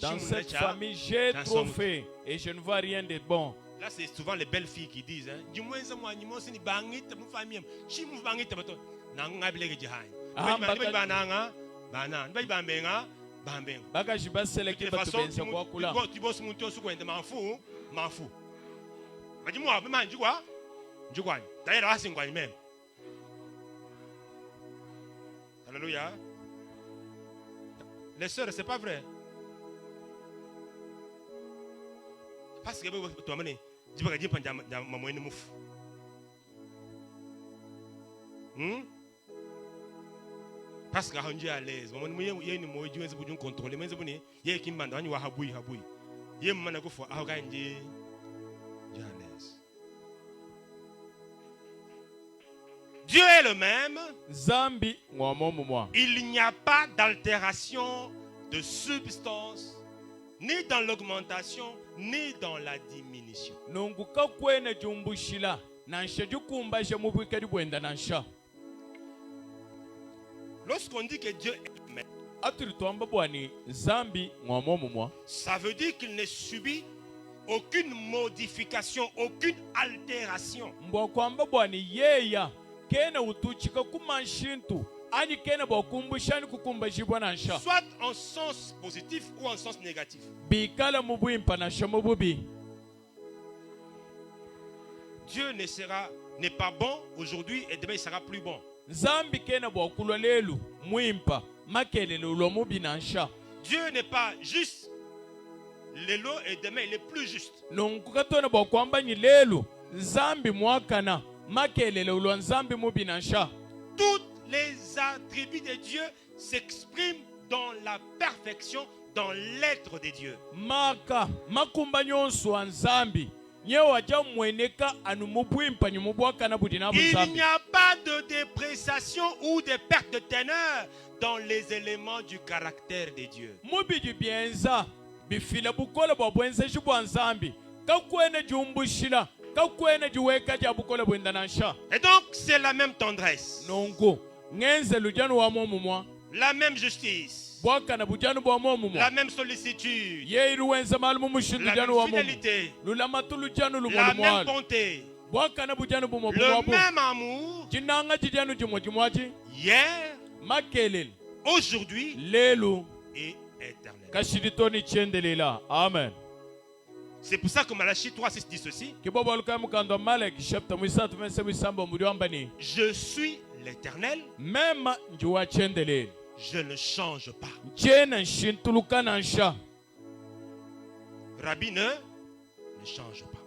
Dans cette famille, j'ai Dans trop son- fait et je ne vois rien de bon. là c'est souvent les belles filles qui disent, hein, Baka jiba de seleki toute batu façon, benza kwa kula. tu bosses mon tour, m'en fous, m'en fous. Mais dis-moi, mais tu quoi? Tu quoi? D'ailleurs, là, c'est quoi même? Alléluia. Les sœurs, c'est pas vrai. Parce que tu as mené, tu vas dire que tu as maman une mouf. Parce que on est à l'aise. Maman, il y a une moue, tu veux contrôler, mais il y a qui m'a dit, habouille. Il y a un moment où il y a à l'aise. Dieu est le même. Zambi ngwamo mumwa. Il n'y a pas d'altération de substance, ni dans l'augmentation, ni dans la diminution. Nungu kakwene jumbushila. Nansha jukumba je mubwike dibwenda nansha. Lorsqu'on dit que Dieu est le même, Aturi twamba bwani zambi ngwamo mumwa. ça veut dire qu'il ne subit aucune modification, aucune altération. Mbwa kwamba bwani yeya kena utuchika kumanshintu ani kena bokumbusha ni kukumbashibwa na nsha soit en sens positif ou en sens négatif. bikala mu bwimpa na nsha mu bubi. Dieu n'est pas bon aujourd'hui et demain il sera plus bon. Nzambi kena bokulwa lelu mwimpa makelele ulwa mubi na nsha. Dieu n'est pas juste lelo et demain il est plus juste. Nonkukatona bokwamba ni lelu nzambi mwakana makelele ulwa nzambi mubi na nsha. Toutes les attributs de Dieu s'expriment dans la perfection, dans l'être de Dieu. Maka makumba nyonso wa nzambi nyewa ja mweneka anu mubwimpa nyumubwakana budi na Il nzambi. n'y a pas de dépréciation ou de perte de teneur dans les éléments du caractère de Dieu. Mubidi bienza bifila bukola bwa bwenzeji bwa nzambi kakwene jumbushila kakwene jiweka ja bukola bwenda na nsha. Et donc c'est la même tendresse, Nongo ngenze lujanu wa momumwa la même justice, bwakana bujanu bwa momumwa la même sollicitude, ye iruwenza malumu mushindu la janu même wa momu fidélité, lulamatu lujanu la même lumulumwali bonté, bwakana bujanu bumo le bumwabu même amour jinanga jijanu jimwa jimwaji hier, makelele aujourd'hui lelu et éternel. kashiditoni chendelela. Amen. C'est pour ça que Malachie 3:6 dit ceci: Kibobo aluka mukando Malaki chapter mwisatu verse mwisamba muliwambani Je suis l'Éternel, mema njuwa chendelela je ne change pas. jena nshintuluka na nsha. Rabbi ne change pas.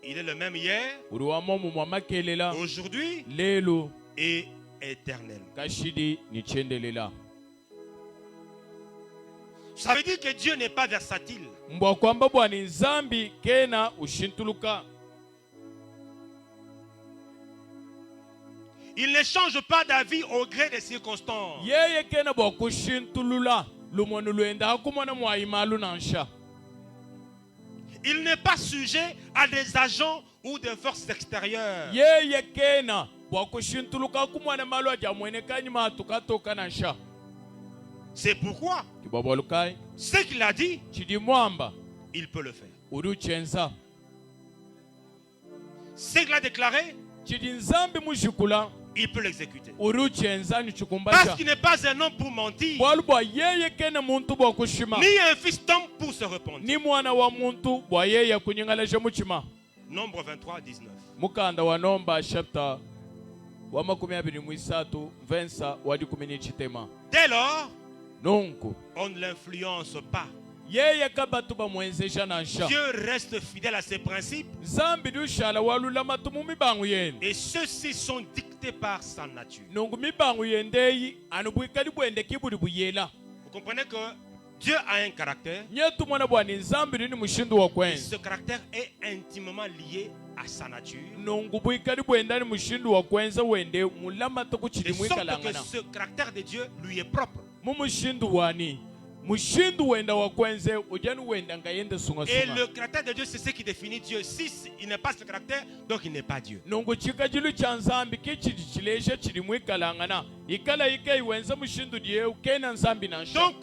Il est le même hier, Uri wa momu mwa makelela aujourd'hui lelu et éternel. kashidi ni chendelela. Ça veut dire que Dieu n'est pas versatile. Mbwa kwamba bwani nzambi kena ushintuluka. Il ne change pas d'avis au gré des circonstances. Yeye kena bwa kushintulula lumonu luenda hakumona mwa imalu na nsha. Il n'est pas sujet à des agents ou des forces extérieures. Yeye kena bwa kushintuluka hakumona malu aja mwenekanyi matukatoka na nsha. C'est pourquoi Kibobo alukai ce qu'il a dit, chidi mwamba il peut le faire. uri uchenza. Ce qu'il a déclaré, Chidi nzambi mujikula il peut l'exécuter. uri uchenza ni Parce chukumbasha. qu'il n'est pas un homme pour mentir, Bwalu bwa yeye kena muntu bwa kushima. ni un fils d'homme pour se repentir. Ni mwana wa muntu bwa yeye kunyingalaje muchima. Nombre 23:19. Mukanda wa nomba chapter wa 23 versa wadi 10. Dès lors, Nonko on ne l'influence pas. yeye kabatu bamwenzesha na nsha. Dieu reste fidèle à ses principes Nzambi dushala walula matumu mibangu yenu. et ceux-ci sont dictés par sa nature. Nongo mibangu yendeyi anubwikali bwende kibuli buyela. Vous comprenez que Dieu a un caractère Nyetu mwana bwani nzambi ni mushindu wa et kwenza. ce caractère est intimement lié à sa nature. Nongo bwikali bwenda ni mushindu wa kwenza wende mulama De tokuchidi sorte que mwikalangana. ce caractère de Dieu lui est propre. Mumushindu wani mushindu wenda wa kwenze ujanu wenda ngayende sunga Et sunga. le caractère de Dieu, c'est ce qui définit Dieu. Si il n'est pas ce caractère, donc il n'est pas Dieu. Nongo chikajilu cha nzambi kichidi chilesha chili mwikalangana. Ikala ika iwenza mushindu dieu kena nzambi na nsha. Donc,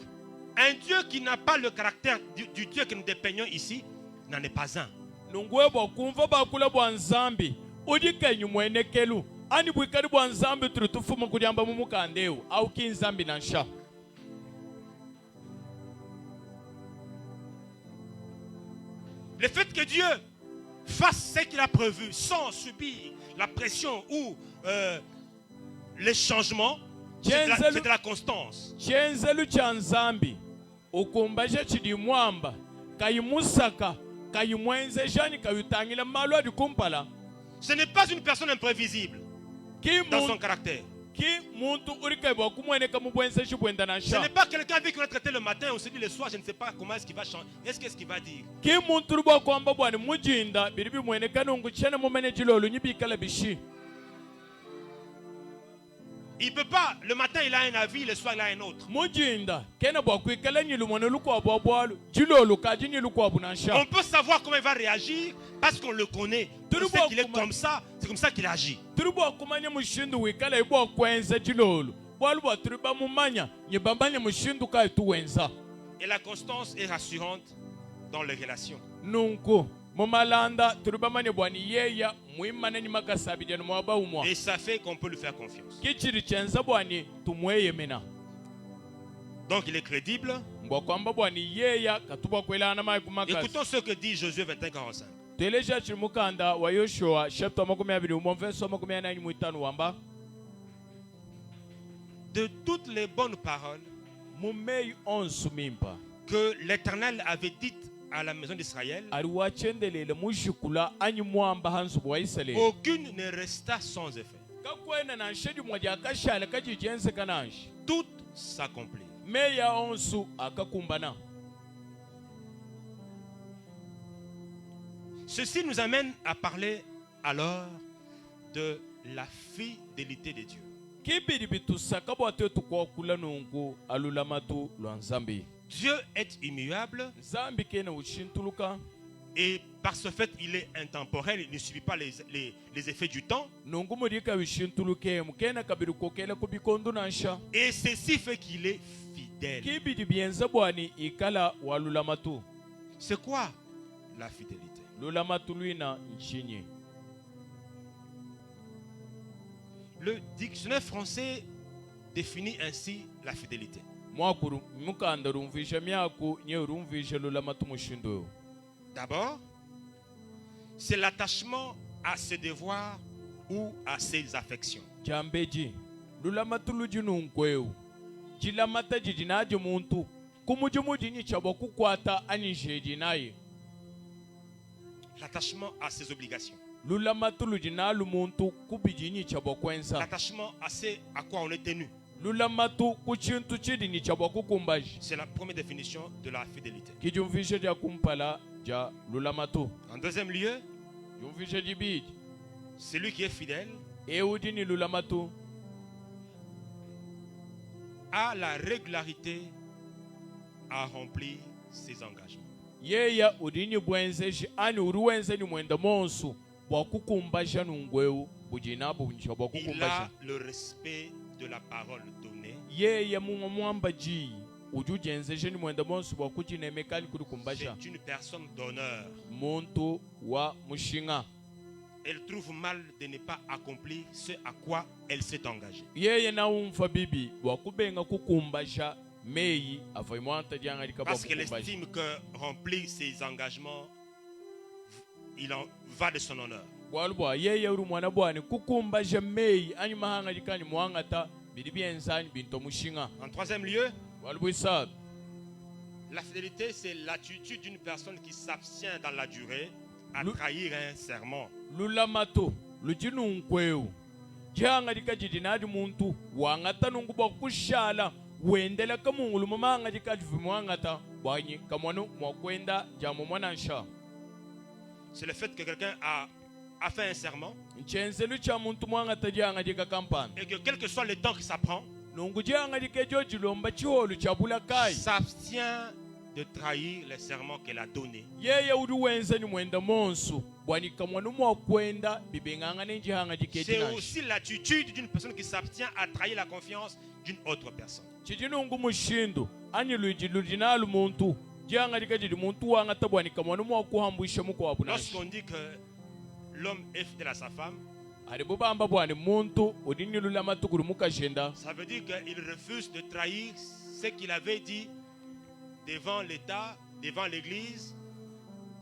un Dieu qui n'a pas le caractère du Dieu que nous dépeignons ici n'en est pas un. Nungwe bwa kumva bakula bwa nzambi ujikenyu mwenekelu ani bwikali bwa nzambi turutufuma kulyamba mumukandeu au kinzambi na nsha. Le fait que Dieu fasse ce qu'il a prévu sans subir la pression ou les changements, c'est de la constance. Chenzelu cha nzambi ukumbaje chidi mwamba kayimusaka kayimwenzeshani kayutangila malu adi kumpala. Ce n'est pas une personne imprévisible dans son caractère. Ki muntu urikaiba kumweneka mubwenzeshi bwenda na Ce nsha. n'est pas quelqu'un avec qui on a traité le matin, on se dit le soir, je ne sais pas comment est-ce qu'il va changer, qu'est-ce qu'il va dire. Ki muntu rubwa kwamba bwani mujinda biribi mweneka nungu chene mumene jilolu nyibikala bishi. Il peut pas, le matin il a un avis, le soir il a un autre. Mujinda kena bwa kwikala nyilu mwana lukwa bwa bwalu jilolu kaji nyilu kwa bunansha. On peut savoir comment il va réagir parce qu'on le connaît. On sait qu'il est comme ça, c'est comme ça qu'il agit. Turubwa kumanya mushindu wikala ibwa kwenza jilolu. Bwalu bwa turuba mumanya nyibambanya mushindu kai tuwenza. Et la constance est rassurante dans les relations. Nunku mumalanda tuli bamanye bwani yeya mwimane ni makasabidya nomwaba umwa Et ça fait qu'on peut lui faire confiance. kichiri chenza bwani tumweyemena Donc il est crédible. mbwa kwamba bwani yeya katubwa kwelana mai kumakasi. Écoutons ce que dit Josué 21:45. Teleja chiri mukanda wa Yoshua chapter 21 verse 45 wamba De toutes les bonnes paroles mumei onsu mimpa que l'Éternel avait dites à la maison d'Israël, aliwachendelele mushikula anyi mwamba hansu bwa Israeli aucune ne resta sans effet. kakwena na nshedi mwaja akashala kajijense kananshi Tout s'accomplit. meya onsu akakumbana. Ceci nous amène à parler alors de la fidélité de Dieu. Kibiri bitusaka bwate tukwakula nungu alulamatu lwa nzambi. Dieu est immuable Nzambi kena uchintuluka et par ce fait il est intemporel, il ne subit pas les effets du temps. nungu murika wishintuluke mukena kabiri kokela kubikondu nansha. Et ceci fait qu'il est fidèle. Kibiri bienza bwani ikala walulamatu. C'est quoi la fidélité? Lulamatu luina nchinyi. Le dictionnaire français définit ainsi la fidélité. Mwakuru mukanda rumvisha myaku nye rumvisha lulamatu mushindo. D'abord, c'est l'attachement à ses devoirs ou à ses affections. Jambeji lulamatu lujinunkweu jilamata jijinaji muntu kumujumuji nyichabo kukwata anisheji naye. L'attachement à ses obligations. Lulamatu lujinalu muntu kubiji nyichabo kwensa. L'attachement à ce à quoi on est tenu. Lulamatu kuchintu chidi nichabo kukumbaji. C'est la première définition de la fidélité. Kijumvisha ja kumpala ja lulamatu. En deuxième lieu, Jumvisha jibiji celui qui est fidèle eudini lulamatu a la régularité à remplir ses engagements. yeya udini bwenzeji ani uruwenze ni mwenda monsu bwakukumbasha nungweu bujinabu nchabo Il kukumbasha. a le respect de la parole donnée. Yeya mwamba ji ujujenzeje ni mwenda monsu bwakujinemekani kuri kumbasha. C'est une personne d'honneur. Muntu wa mushinga. Elle trouve mal de ne pas accomplir ce à quoi elle s'est engagée. Yeye na umfa bibi wakubenga kukumbasha meyi avaimwanta janga likaba Parce qu'elle kukumbasha. estime que remplir ses engagements, il en va de son honneur. Walbwa yeye uri mwana bwani kukumbasha meyi anyi mahanga jikani mwangata bidibienzani binto mushinga. En troisième lieu, Walbwisa la fidélité, c'est l'attitude d'une personne qui s'abstient dans la durée à Le- trahir un serment. lulamato lujinunkweu janga likajidinadi muntu wangata nungu bwakushala wendela kamungulu mamanga jikadivi mwangata bwanyi kamwanu mwakwenda jamu mwanansha. C'est le fait que quelqu'un a fait un serment Nchenzelu cha muntu mwangata janga jika kampana et que quel que soit le temps que ça prend, nungu janga jikejo jilomba chiholu cha bulakai s'abstient de trahir les serments qu'elle a donnés. yeye uri wenze ni mwenda monsu bwani kamwanu mwakwenda bibenganga nenjihanga C'est jiketinasha. aussi l'attitude d'une personne qui s'abstient à trahir la confiance d'une autre personne. Chijinungu mushindu ani lujinalu muntu janga jikajidi muntu wangata bwani kamwanu mwakuhambwisha muko wabunashi. Lorsqu'on dit que l'homme est fidèle à sa femme, Aribubamba bwani muntu udini lulamatu kuri mukajenda. ça veut dire qu'il refuse de trahir ce qu'il avait dit devant l'État, devant l'Église,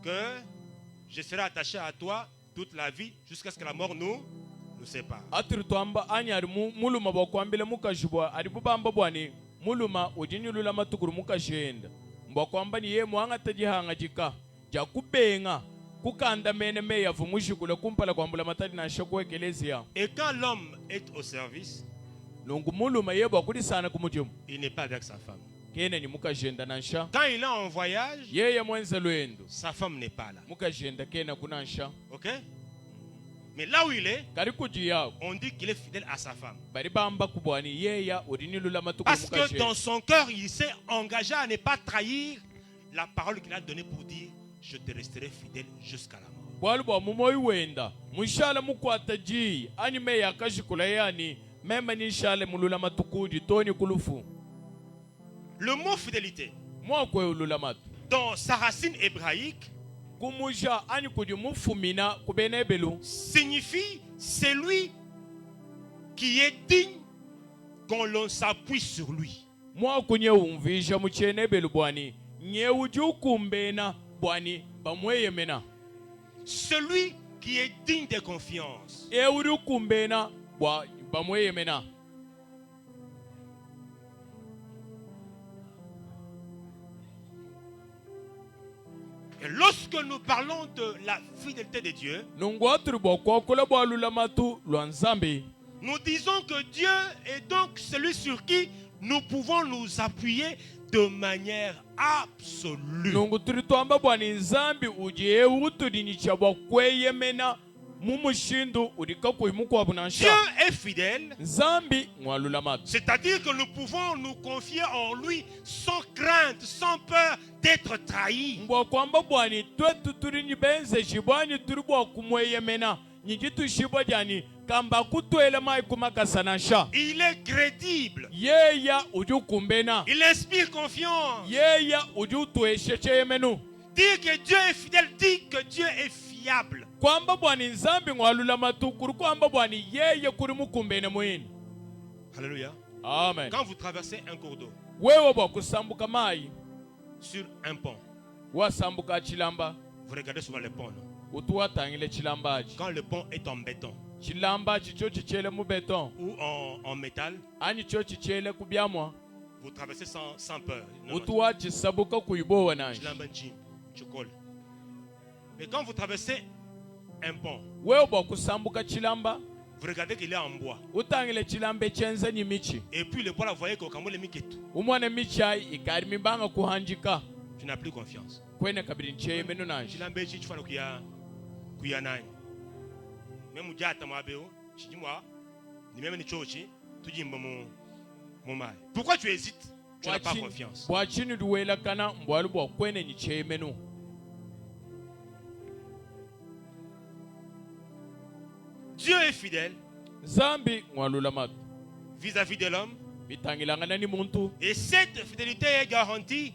que je serai attaché à toi toute la vie jusqu'à ce que la mort nous sépare. Atiri twamba ani ari muluma bwakwambile mukajibwa aribubamba bwani muluma udini lulamatu kuri mukajenda. Mbwakwamba ni ye mwanga tajihanga jika jakubenga kukanda mene meya vumushikula kumpala kwambula matali na shoko ekelezia. Et quand l'homme est au service, Nungu muluma ye bwakuli sana kumujimu il n'est pas avec sa femme. kene ni mukajenda nansha. Quand il est en voyage, Yeye mwenze lwendo sa femme n'est pas là. mukajenda kena kunansha. Ok? Mais là où il est, Kari kuji yako on dit qu'il est fidèle à sa femme. bari bamba kubwani yeya udini lulamatu kuri Parce que mukajenda. dans son cœur, il s'est engagé à ne pas trahir la parole qu'il a donnée pour dire je te resterai fidèle jusqu'à la mort. Bwalibwa mumoyi wenda mushala mukwata ji ani meya akashikula yani mema ni shale mululamatu kudi toni kulufu. Le mot fidélité, Mwakwe ululamatu dans sa racine hébraïque, kumuja ani kudi mufumina kubene belu signifie celui qui est digne qu'on l'on s'appuie sur lui. mwa kunye umvisha muchene belu bwani nye uju kumbena bwani bamweyemena Celui qui est digne de confiance. e uri kumbena bwa bamweyemena. Et lorsque nous parlons de la fidélité de Dieu, Nungwatri bwa kwakula bwa lulamatu lwa nzambi. nous disons que Dieu est donc celui sur qui nous pouvons nous appuyer de manière absolue. Nungu turi twamba bwani nzambi uje utudinicha bwa kweyemena mumushindu urika kuimuku Dieu bunansha. est fidèle, Nzambi mwalulamatu. c'est-à-dire que nous pouvons nous confier en lui sans crainte, sans peur d'être trahis. Mbwa kwamba bwani twetu turi nibenze shibwani turi bwa kumweyemena nyigitu shibwa jani kamba kutwele mai kumakasanansha. Il est crédible. Yeya uju kumbena. Il inspire confiance. Yeya uju tueshecheyemenu. Dire que Dieu est fidèle, dit que Dieu est fiable. Kwamba bwani nzambi mwalulamatu kuri kwamba bwani yeye kuri mukumbene mwini. Alléluia. Amen. Quand vous traversez un cours d'eau Wewe bwa kusambuka mai sur un pont, wasambuka chilamba vous regardez souvent le pont, non? utuwatangile chilambaji. Quand le pont est en béton Chilamba chicho chichele mu beton ou en métal, ani cho chichele kubyamwa vous traversez sans peur. Non, non. utuwa chisabuka kuibowa nanji. Mais quand vous traversez un pont, Wewe bwa kusambuka chilamba vous regardez qu'il est en bois. utangile chilambe chenze ni michi. Et puis le bois, là, vous voyez qu'au le miketu. Umwane michai ikari mibanga kuhanjika Tu n'as plus confiance. kwene kabiri ncheye menu nanji. Chilambe chichi fano kuya nani. Même ujata mwabeo, chijimwa, ni même ni chochi, tujimba mon mal. Pourquoi tu hésites? Tu n'as pas confiance. Bwa chini duwela kana mbwalu bwa kwene nicheye menu. Dieu est fidèle Zambi mwalulamatu. vis-à-vis de l'homme. Bitangilangana ni muntu. Et cette fidélité est garantie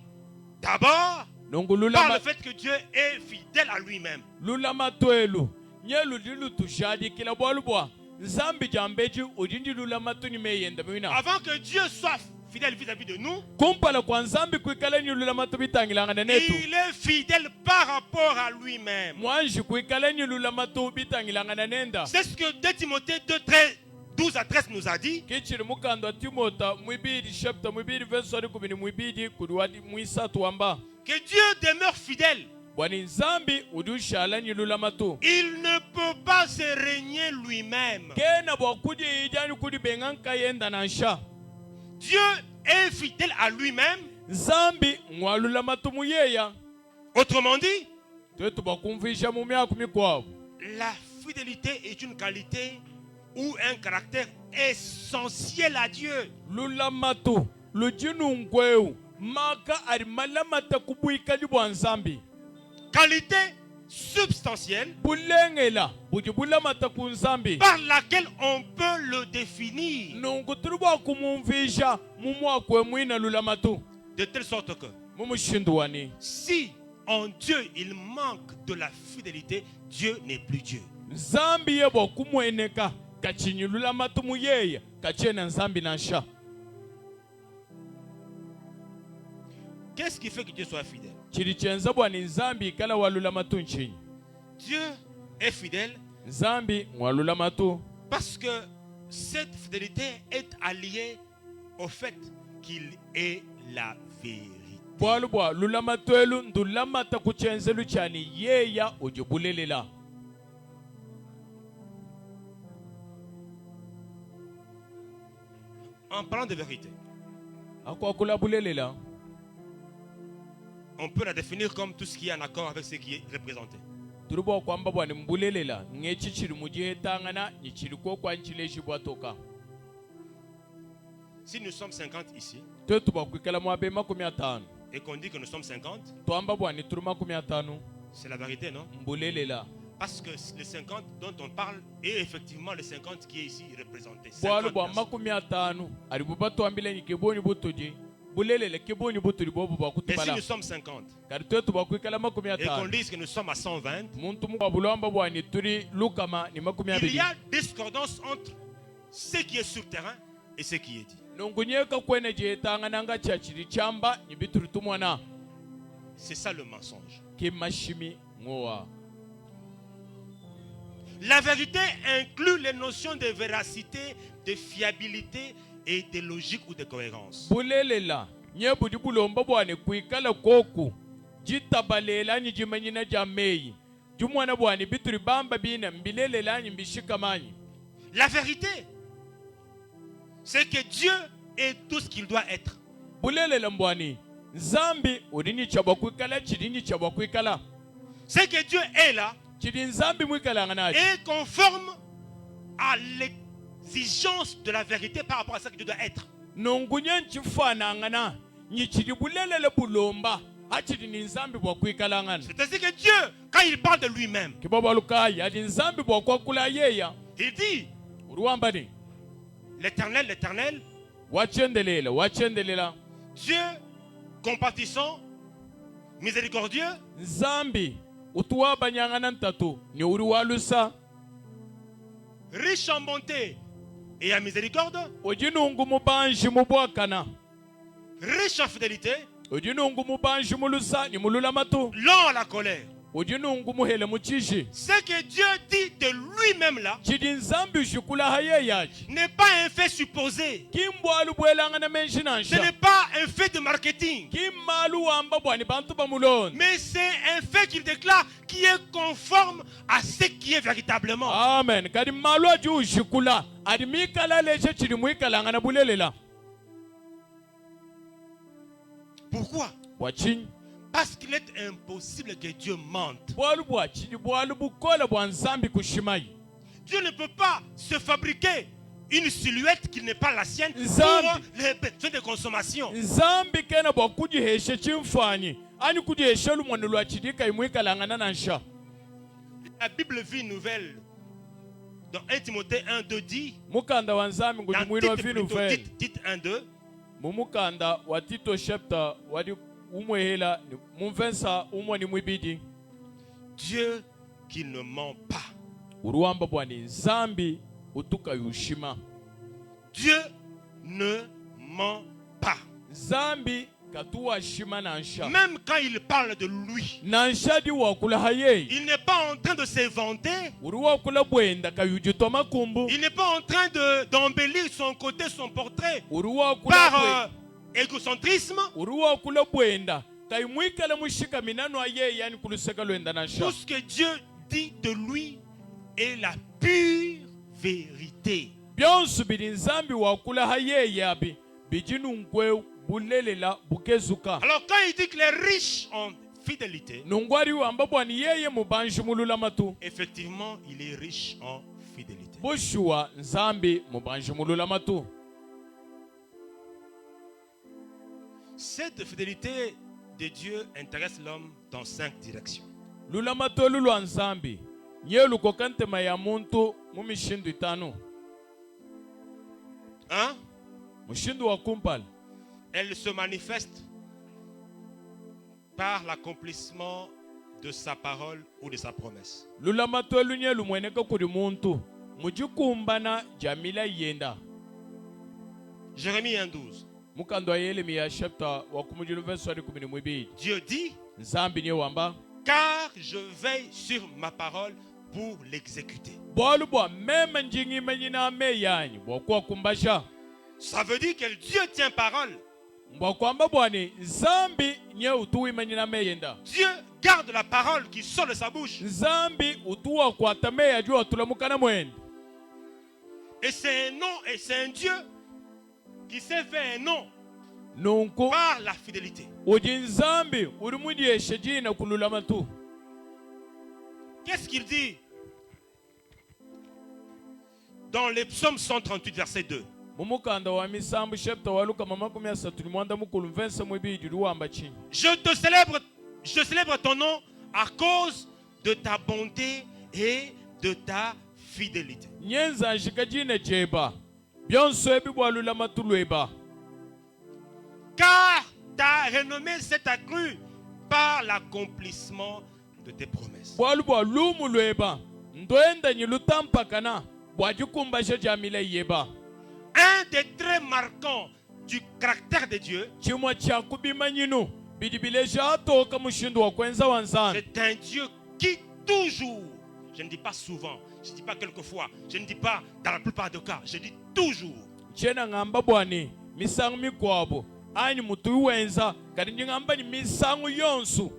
d'abord Nungu par lulama le fait que Dieu est fidèle à lui-même. lulamatu elu. Nyelu dilu tushadi kila bwalu bwa. Zambi jambeji ujindi lulamatu ni meyenda mwina. Avant que Dieu soit fidèle vis-à-vis de nous, Kumpala kwa nzambi kuikala ni lulamatu bitangilangana netu. il est fidèle par rapport à lui-même. Mwanji kuikala ni lulamatu bitangilangana nenda. C'est ce que 2 Timothée 2, 13, 12 à 13 nous a dit. Kichiri mukando Timota mwibidi chapter mwibidi verse 12 mwibidi kuduwadi mwisatu wamba. Que Dieu demeure fidèle. Bwani nzambi udushala ni lulamatu. Il ne peut pas se régner lui-même. Kena bwa kudi ijani kudi benganka yenda nansha. Dieu est fidèle à lui-même. Nzambi mwalulamatu muyeya. Autrement dit, Twetu bakumvisha mu myaka mikwabo. la fidélité est une qualité ou un caractère essentiel à Dieu. Lulamatu lujinu ngweu maka arimalamata kubuikali bwa nzambi. Qualité substantielle Bulengela buji bulamata ku nzambi. par laquelle on peut le définir. Nungu turubwa kumumvisha mumwa kwe mwina lulamatu. De telle sorte que Mumushinduwani. si en Dieu il manque de la fidélité, Dieu n'est plus Dieu. Nzambi yebo kumweneka kachinyi lulamatu muyeya kachena nzambi nansha. Qu'est-ce qui fait que Dieu soit fidèle? Chiri chenza bwani nzambi kala walulamatu nchinyi. Dieu est fidèle Nzambi mwalulamatu. parce que cette fidélité est alliée au fait qu'il est la vérité. Bwalu bwa lulamatu elu ndulamata kuchenzelu chani yeya ujibulelela. En parlant de vérité, Akwa kula bulelela. on peut la définir comme tout ce qui est en accord avec ce qui est représenté. Turubo kwamba bwani mbulelela ngechi chiri mujihe tangana nyichiri kwa kwa nchileshi bwatoka. Si nous sommes 50 ici Twetu bakwikala mwabe 50. et qu'on dit que nous sommes 50, Twamba bwani turuma 50. c'est la vérité, non? Mbulelela. Parce que le 50 dont on parle est effectivement le 50 qui est ici représenté. Bwalu 50 bwa personnes. 50 aribuba twambile nikeboni butoje bulelele kibuni butuli bobu Mais si bakutubala nous sommes 50 kari twetu bakwikala makumi et qu'on atano dise que nous sommes à 120, muntu mukwa bulomba bwani tuli lukama ni makumi il y abiri a discordance entre ce qui est sur le terrain et ce qui est dit. nungunyeka kwene jetanga nanga chachiri chamba ni bituri tumwana C'est ça le mensonge. kimashimi ngowa. La vérité inclut les notions de véracité, de fiabilité et de logique ou de cohérence. Bulelela nyebudi bulomba bwane kwikala koku jitabalela ni jimanyina jameyi jumwana bwane bituri bamba bina mbilelela ni mbishikamanyi. La vérité, c'est que Dieu est tout ce qu'il doit être. Bulelela mbwani nzambi udini chabwa kwikala chidini chabwa kwikala C'est que Dieu est là chidi nzambi mwikala nganaji et conforme à l'exigence de la vérité par rapport à ce que Dieu doit être. nungunya nchifana ngana ni chidi bulelele bulomba hachidi ni nzambi bwa kwikala ngana. C'est-à-dire que Dieu, quand il parle de lui-même, Kibaba lukaya adi nzambi bwa kwa kula yeya il dit uruwamba ni l'Éternel, l'Éternel, wachendelela Dieu compatissant, miséricordieux, nzambi utuwa banyangana ntatu ni uri walusa riche en bonté et en miséricorde, ujinungu mubanji mubwakana riche en fidélité, ujinungu mubanji mulusa ni mulula matu lent à la colère. ujinungu muhele muchishi Ce que Dieu dit de lui-même là chidi nzambi ushikula haye yaji n'est pas un fait supposé. kimbwalu bwelangana menshi Ce nansha n'est pas un fait de marketing. kimmalu wamba bwani bantu bamuloni Mais c'est un fait qu'il déclare qui est conforme à ce qui est véritablement. amen kadi malu aji ushikula adi mikala leche chidi mwikalangana bulelela Pourquoi? bwachinyi Parce qu'il est impossible que Dieu mente. bwalu bwachidi bwalu bukola bwa nzambi kushimayi Dieu ne peut pas se fabriquer une silhouette qui n'est pas la sienne pour Nzambi. les besoins de consommation. nzambi kena bwa kujiheshe chimfanyi ani kujiheshe lumwani lwa chidika imwikalangana nansha. La Bible vie nouvelle dans 1 Timothée 1, 2 dit, Mukanda wa nzambi ngudi dans mwini wa Tite vinu plutôt, vele Tite 1, 2, mumukanda wa Tito chapter wadi umwehela mumvensa umwe ni mwibidi Dieu qui ne ment pas. uruwamba bwani nzambi utuka yushima. Dieu ne ment pas. Nzambi katuwa shima nansha Même quand il parle de lui, nansha di wakula haye il n'est pas en train de se vanter. uruwakula bwenda kayujito makumbu Il n'est pas en train d'embellir son côté, son portrait uruwakula par égocentrisme. uruwakula bwenda kaimwikala mushika minano aye yani kuluseka lwenda nansha. Tout ce que Dieu dit de lui est la pure vérité. byonso bili nzambi wakula haye yabi bijinungwe bulelela bukezuka. Alors quand il dit qu'il est riche en fidélité, nungwari wamba bwani yeye mubanji mulula matu effectivement, il est riche en fidélité. bushuwa nzambi mubanji mulula matu. Cette fidélité de Dieu intéresse l'homme dans 5 directions. lula matu lulwa nzambi nyeluko kantema ya muntu mumishindu itanu. Un, mushindu wa kumpala elle se manifeste par l'accomplissement de sa parole ou de sa promesse. lula matu lunyelu mweneka kuri muntu mujikumbana jamila yenda. Jérémie 1,12. mukando wa Yeremia chapter wa kumujilu verse wa 12 Dieu dit, nzambi nye wamba car je veille sur ma parole pour l'exécuter. bwalu bwa meme njingi menyina me yanyi bwa kwa kumbasha. Ça veut dire que Dieu tient parole. mbwa kwamba bwani nzambi nye utuwi menyina me yenda. Dieu garde la parole qui sort de sa bouche. nzambi utuwa kwata me ya jua tulamukana mwende. Et c'est un nom, et c'est un Dieu qui s'est fait un nom nunku par la fidélité. uji nzambi uri mudyeshe jina kulula matu. Qu'est-ce qu'il dit dans les psaumes 138, verset 2? mumukanda wa misambu chapter wa Luka makumi asatu limwanda mukulu mvense mwibidi luwamba chini. Je célèbre ton nom à cause de ta bonté et de ta fidélité. nyenza nshika jina jeba byonso ebi bwalula matu lweba. Car renommée s'est accrue par l'accomplissement de tes promesses. bwalubo lumu lweba ndwenda nyilutampakana bwajikumbasha jamile yeba. Un des traits marquants du caractère de Dieu, Chimwa cha kubima nyinu bidibile jatoka mushindu wa kwenza wanzana. c'est un Dieu qui toujours, je ne dis pas souvent, je ne dis pas quelquefois, je ne dis pas dans la plupart des cas, je dis toujours. Chena ngamba bwani misangu mikwabo ani mutu wenza kadi ngamba ni misangu yonsu.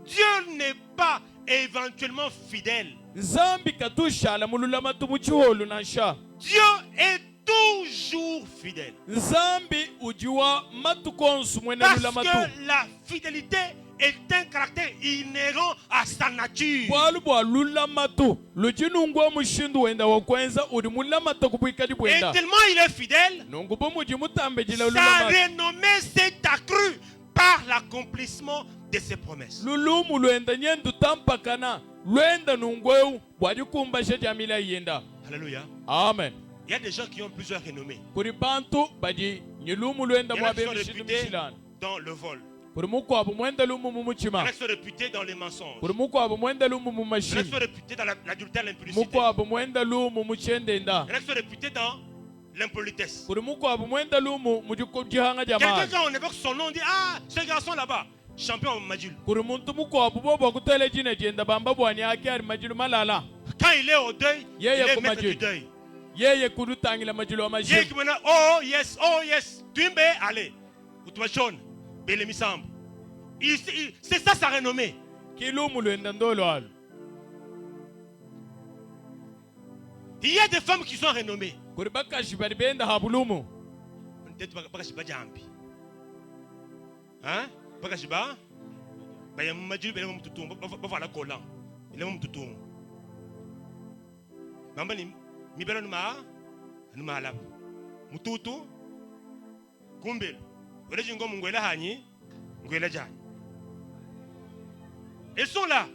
Dieu n'est pas éventuellement fidèle. Zambi katushala mululama tumuchiholu nasha. Dieu est toujours fidèle. Zambi ujiwa matukonsu mwene Parce lulama tu. que la fidélité est un caractère inhérent à sa nature. Bwalubo lulama tu lujinungwa mushindu wenda wa kwenza uri mulama tu kubwika di Et bwenda. tellement il est fidèle, Nungubo mujimutambe jila sa lulama. renommée s'est accrue par l'accomplissement de ses promesses. Lulumu lwenda nyendu tampakana lwenda nungweu bwajikumbasha jamila yenda. Alléluia. Amen. Il y a des gens qui ont plusieurs renommées. Kuri bantu baji nyilumu lwenda Il y en a qui mwabe sont mishindu réputés mishilani. dans le vol. Kuri mukwabu mwenda lumu Il y en mumuchima. a qui sont réputés dans les mensonges. Kuri mukwabu mwenda lumu Il y en a qui mumashimi. sont réputés dans l'adultère, l'impudicité. Mukwabu mwenda lumu muchendenda. Il y en a qui sont réputés dans l'impolitesse. Kuri mukwabu mwenda lumu mujihanga Quelqu'un, jamani. quand on évoque son nom, on dit ah, ce garçon là-bas, champion au Majul. Kuri muntu mukwabu bobo kutele jina jenda bamba bwani yake ari majilu malala. Quand il est au deuil, il Yeah, yeah, est comme maître Dieu. du deuil. Yeye kudutangila majilu wa Il est majilu. qui maintenant, oh yes, Twimbe, allez, Utmachon, Belemisamb. C'est ça sa renommée. Kilumu lwenda ndolo alu. Il y a des femmes qui sont renommées. Kuri bakashi bari benda habulumu. Peut-être Bakashiba Jambi. Hein? Bakashiba? Baya Majul, Bela Mututum, Bavala Kolan. Il est Mututum. Mambani, Mibela Numa, Numa Lab. Mututu, Kumbel. Orejingo Mungwela Hani, Ngwela Jan. Elles sont là.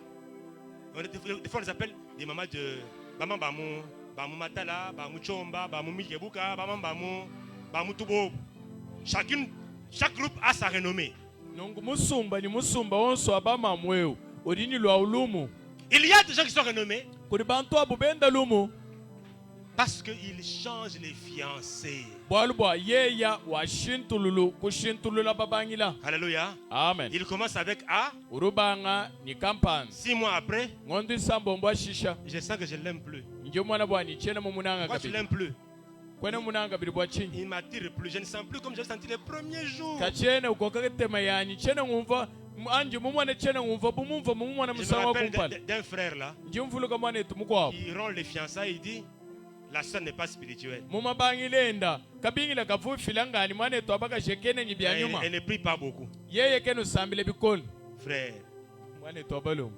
Des fois, on les appelle des mamans de Maman Bamou, Bamou Matala, Bamou Chomba, Bamou Mikebuka, Bamou Tubo. Chaque groupe a sa renommée. Nungu musumba ni musumba wonso abama mweu. Odini lwa ulumu. Il y a des gens qui sont renommés Kuri bantu abu benda lumu. parce qu'ils changent les fiancés. Bwalubwa yeya wa shintululu kushintulula babangila. Alléluia. Amen. Il commence avec A. Urubanga ni kampani. 6 mois après, Ngondi sambo mbwa shisha. je sens que je ne l'aime plus. Njo mwana bwani chena mumunanga Pourquoi tu kabili. l'aimes plus? Kwene munanga bili bwa chinyi. Il m'attire plus. Je ne sens plus comme j'ai senti les premiers jours. Kachene ukoka tema yani chena ngumva anje mumwana chena ngumva bumumva mumwana Je me musawa rappelle kumpala. d'un frère là. Njo mfuluka mwana etu mukwabo. Il rend les fiançailles, il dit la sœur n'est pas spirituelle. Mumabangilenda kabingila kavufila ngani mwana etu abaka shekene nyi bya nyuma. Elle ne prie pas beaucoup. Yeye kenu sambile bikolo. Frère. Mwana etu abalungu.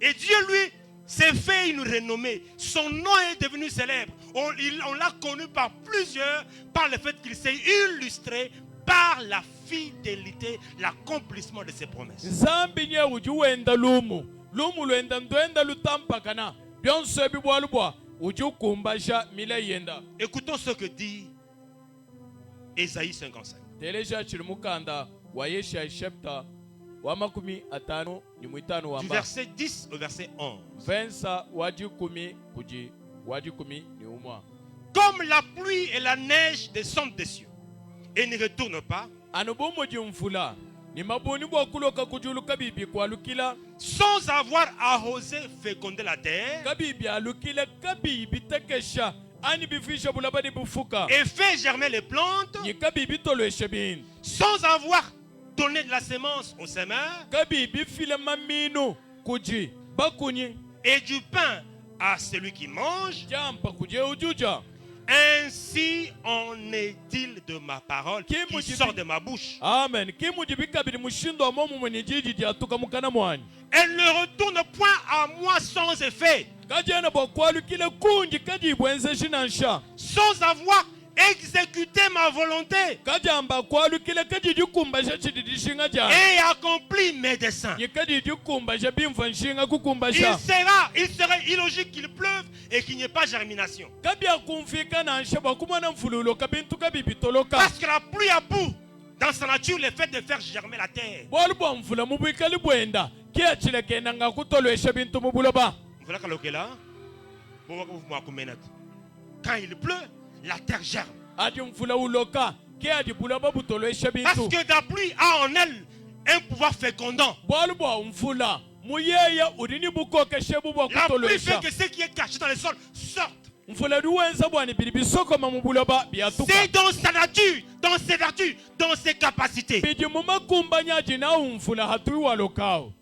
Et Dieu, lui, s'est fait une renommée. Son nom est devenu célèbre. On l'a connu par plusieurs, par le fait qu'il s'est illustré par la fidélité, l'accomplissement de ses promesses. Zambi nye uji wenda lumu. Lumu lwenda ndwenda lutampakana. Byonso ebibwalubwa uji ukumbasha mile yenda. Écoutons ce que dit Ésaïe 55. Teleja chiri mukanda wa Yesha chapter wa makumi atano ni mwitano Du wamba. verset 10 au verset 11. Vensa wajikumi kuji wajikumi ni umwa. Comme la pluie et la neige descendent des cieux et ne retournent pas, Anubumu jimfula ni mabuni bwa kuloka kujulu kabibi kwa lukila. sans avoir arrosé, fécondé la terre Kabibi alukila kabibi tekesha. Ani bifisha bulabadi bufuka. et fait germer les plantes, Ni kabibi tolweshe bin. sans avoir donné de la sémence au semeur Kabibi file maminu kuji bakunyi. et du pain à celui qui mange, Jampa kuje ujuja. ainsi en est-il de ma parole qui sort de ma bouche. Amen. Kimuji bikabili mushindo wa momu mwenye jiji jatuka mukana mwani. Elle ne retourne point à moi sans effet, Kajana bwa kwalu kile kunji kaji ibwenze shinansha. sans avoir exécuté ma volonté kajamba kwalukile kajidikumbaja chididishinga et ja accompli mes desseins. yikadidikumbaja bimvanshinga kukumbasha Il serait illogique qu'il pleuve et qu'il n'y ait pas germination. kabya kumfika nansha bakumana mfululo kabintu kabibitoloka Parce que la pluie a pour, dans sa nature, le fait de faire germer la terre. bwalubwa mvula mubwikali bwenda kiyachilekenda nga kutolwesha bintu mubuloba Voilà que là, quand il pleut, la terre germe. ati mvula uloka kiyadibuloba butolwesha Parce bintu que la pluie a en elle un pouvoir fécondant. bwalubwa mvula muyeya udini bukokeshe bubwa La pluie fait kutolwesha que ce qui est caché dans le sol sorte. mvula liwenza bwani bili bisokoma mubuloba byatuka C'est dans sa nature, dans ses vertus, dans ses capacités. bidi mumakumbanyaji nawo mvula hatuiwalokao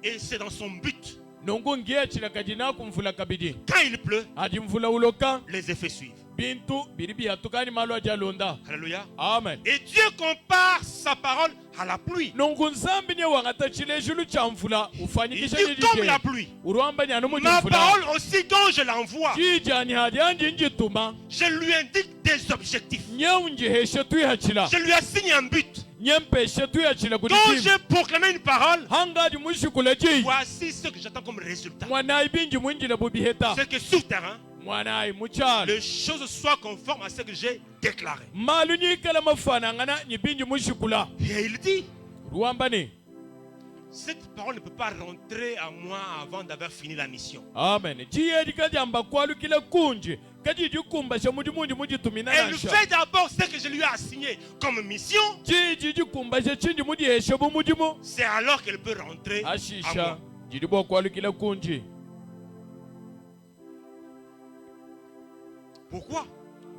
Et c'est dans son but. nungu ngiyachilaka jinaku mvula kabidi Quand il pleut, ati mvula uloka les effets suivent. bintu bili byatukani malo ajalonda Alléluia. amen Et Dieu compare sa parole à la pluie. nungu nzambi nye wangatachile ejulu cha mvula Il ufanyikisha dit comme la pluie. urwamba nyanu muji Ma mvula parole aussi, quand je l'envoie, jijani hadianji njituma je lui indique des objectifs. nyeunjiheshe tuyachila Je lui assigne un but. nyempeshe tuyachila Quand kudikimu j'ai proclamé une parole, hangaji mwishikula ji voici ce que j'attends comme résultat. mwanayi binji mwinjila bubiheta C'est que sur terrain, mwanayi muchalo les choses soient conformes à ce que j'ai déclaré. malu nyikala mafanangana nyibinji mwishikula Et il dit, ruwambani cette parole ne peut pas rentrer à moi avant d'avoir fini la mission. amen jiyedi kajamba kwalukile kunji kajijikumbasha muji munji mujitumina Elle nansha fait d'abord ce que je lui ai assigné comme mission. jijikumbasha chinji mujiheshe bumujimu C'est alors qu'elle peut rentrer à ashisha moi. jidibwa kwalukile kunji Pourquoi?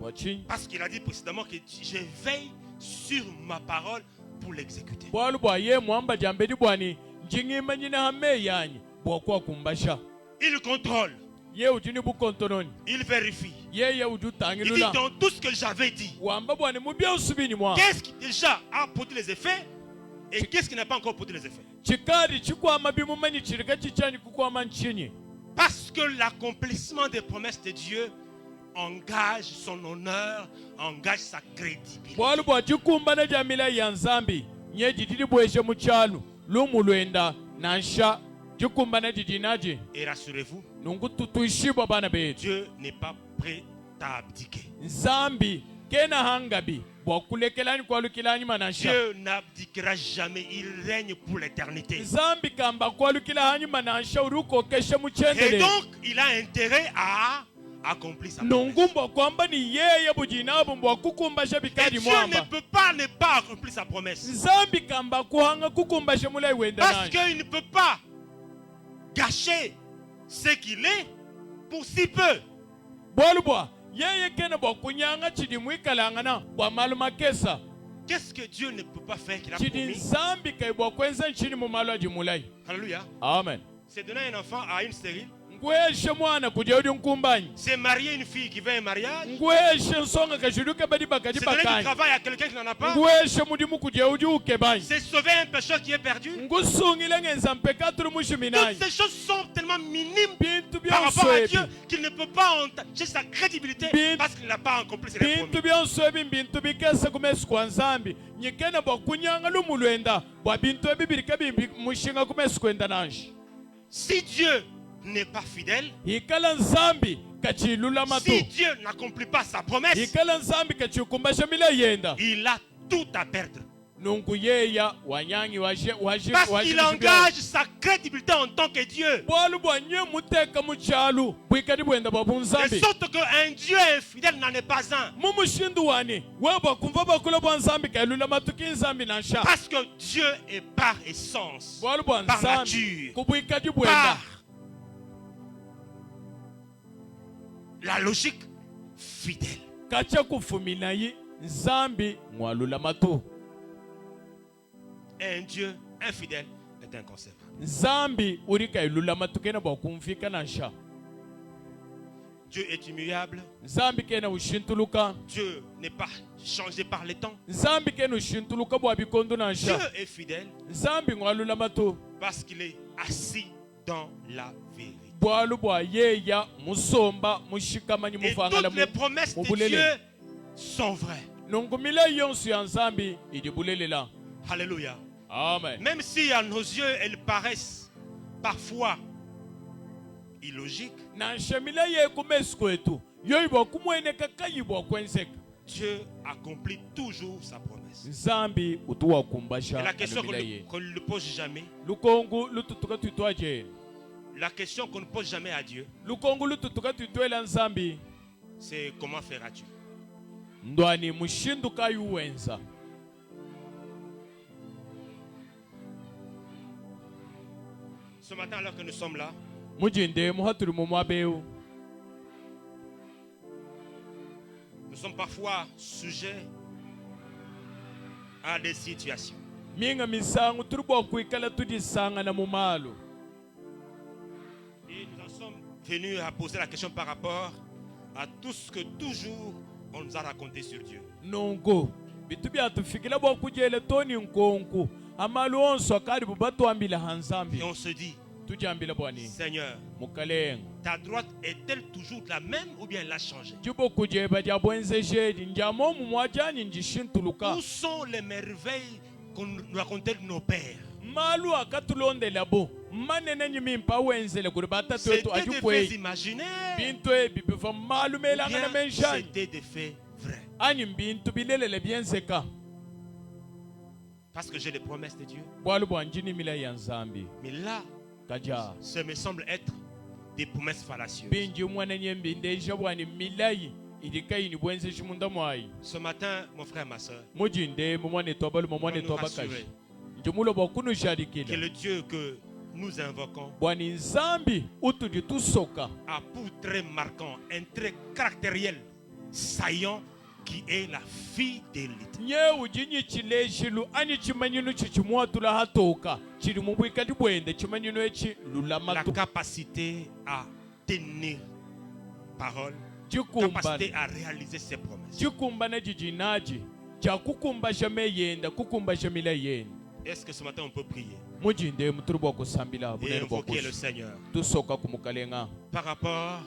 wachi Parce qu'il a dit précédemment que je veille sur ma parole pour l'exécuter. bwalu bwa ye mwamba jambedi bwani njingima nyina hame yanyi bwakwa kumbasha Il contrôle, ye ujini bukontononi il vérifie. ye Il dit ujutangilula dans tout ce que j'avais dit, wamba bwani mubya usubini mwa qu'est-ce qui déjà a produit les effets et qu'est-ce qui n'a pas encore produit les effets. chikari chikwama bimumanyi chirika chichani kukwama nchinyi Parce que l'accomplissement des promesses de Dieu engage son honneur, engage sa crédibilité. bwalu bwa chikumbana jamila ya nzambi nye jididi bweshe muchalu lumulwenda nansha chikumbana jidinaji Et rassurez-vous, nungu tutuishibwa bana betu Dieu n'est pas prêt à abdiquer. nzambi kena hangabi bwakulekelani kwalukilani manansha Dieu n'abdiquera jamais, il règne pour l'éternité. nzambi kamba kwalukila hanyuma nansha urukokeshe Et muchendele donc, il a intérêt à accomplir sa nungu promesse. mbwa kwamba ni yeye bujinabo mbwa kukumbasha Et bikadi Dieu ne mwamba peut pas ne pas accomplir sa promesse. nzambi kamba kuhanga kukumbasha mulai wenda Parce nanje qu'il ne peut pas gâcher ce qu'il est pour si peu. bwalu bwa yeye kena bwa kunyanga chidi mwikalangana bwa maluma kesa Qu'est-ce que Dieu ne peut pas faire qu'il a chidi promis? nzambi kai bwa kwenza nchini mu malu aji mulai Alléluia. amen C'est donner un enfant à une stérile. nguheshe mwana kuja udi nkumbanyi C'est marier une fille qui veut un mariage. nguheshe nsonga kashiduke badi bakadi C'est donner du bakanyi travail à quelqu'un qui n'en a pas. nguheshe mudimu kuja udi ukebanyi C'est sauver un pécheur qui est perdu. ngusungile ngenza mpekaturu Toutes mushiminayi ces choses sont tellement minimes bintu par rapport à byonswebi Dieu qu'il ne peut pas entacher sa crédibilité Bin- parce qu'il n'a pas accompli ses bintu promis. byonswebi mbintu bikesa kumesu kwa nzambi nyikena bwa kunyanga lumulwenda bwa bintu ebi bilike bimbi mushinga kumesu kwenda nanji Si Dieu n'est pas fidèle, hikala nzambi kachilula matu si Dieu n'accomplit pas sa promesse, hikala nzambi kachikumbasha mila yenda il a tout à perdre. nungu yeya wanyangi Parce qu'il engage sa crédibilité en tant que Dieu. bwalu bwa nye muteka muchalu bwikadi bwenda bwa De bunzambi sorte qu'un Dieu infidèle n'en est pas un. mumushindu wani we bwakumva bakula bwa nzambi kailula matu kinzambi nansha Parce que Dieu est par essence, bwalu bwa par nzambi nature, kubwikadi bwenda par la logique fidèle. kacha kufuminayi nzambi mwalula matu Un Dieu infidèle est inconcevable. nzambi uri kailula matu kena bwa kumfika nansha Dieu est immuable. nzambi kena ushintuluka Dieu n'est pas changé par les temps. nzambi kena ushintuluka bwa bikondu Dieu nansha est fidèle nzambi mwalula matu parce qu'il est assis dans la vérité. bwalu bwa yeya musomba mushikamani Et mufangala toutes les promesses de mubulele. Dieu sont vraies. nungu milayi yonso ya nzambi idi bulelela. Alléluia. Amen. Même si à nos yeux, elles paraissent parfois illogiques, Na nshamila ye kumesu kwetu yoyibwa kumweneka kayibwa kwenzeka. Dieu accomplit toujours sa promesse. Nzambi utuwa Et kumbasha la question anumila ye. qu'on ne pose jamais, Lukongu lututuka tuitwaje. la question qu'on ne pose jamais à Dieu, Lukongu lututuka tuitwela nzambi. c'est comment feras-tu? Ndwani mushinduka yuwenza. Ce matin, alors que nous sommes là, Mujinde muhaturi mu mwabeu. nous sommes parfois sujets à des situations. Minga misangu turbo kuikala tudisanga na mumalu. Et nous en sommes venus à poser la question par rapport à tout ce que toujours on nous a raconté sur Dieu. Nungu bitu byatufikila bwa kujele toni nkonku amalu onso akari bubatwambila Et hanzambi on se dit, tujambila bwani Seigneur, mukalenga ta droite est-elle toujours la même ou bien elle a changé? jubo kujeba dia bwenze jedi njamo mumwajani njishintuluka Où sont les merveilles qu'on nous racontait de nos pères? malu akatulondela bo manene nyimimpa wenzele kuri batatu wetu C'était des faits ajukwe imaginaires bintu ebi biva malu ou melanga na bien menjani c'était des faits vrais? anyi bintu bilelele byenzeka Parce que j'ai les promesses de Dieu. bwalu bwanjini mila ya nzambi Mais là, kaja ça me semble être des promesses fallacieuses. binji mwana nyembi ndeja bwani milayi idikaini bwenze shimunda mwai Ce matin, mon frère, ma soeur, mujinde mumwane tobalu mumwane nous tobakashi rassurer njumulo que bwakunusharikila le Dieu que nous invoquons bwani nzambi utudi tusoka a pour trait marquant un trait caractériel saillant qui est la fidélité. nyewu jinyi chilejilu ani chimanyinu chichimwatula hatoka chili mubwikali bwende chimanyinu echi La lulamatu capacité à tenir parole, chikumbana capacité à réaliser ses promesses. chikumbana jijinaji cha kukumbasha meyenda kukumbasha mila yenda Est-ce que ce matin on peut prier mujinde muturu bwa kusambila et bunene invoquer le bwakushi Seigneur tusoka kumukalenga par rapport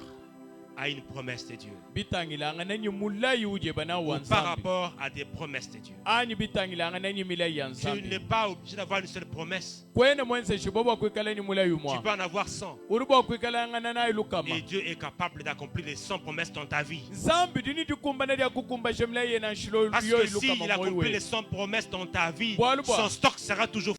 à une promesse de Dieu bitangilanga nanyi mulayi uje bana ou wa par nzambi rapport à des promesses de Dieu? anyi bitangilanga nanyi milayi ya Tu n'es nzambi pas obligé d'avoir une seule promesse. kwene mwense shibo bwa kwikala ni mulayi Tu mwa peux en avoir 100. uri bwa kwikalanga nanayi lukama Et Dieu est capable d'accomplir les 100 promesses dans ta vie. nzambi dini dikumbana lya kukumbasha milayi yena nshilo Parce yoyi que s'il lukama accomplit les moyiwe 100 promesses dans ta vie, Bwa lubwa. son stock sera toujours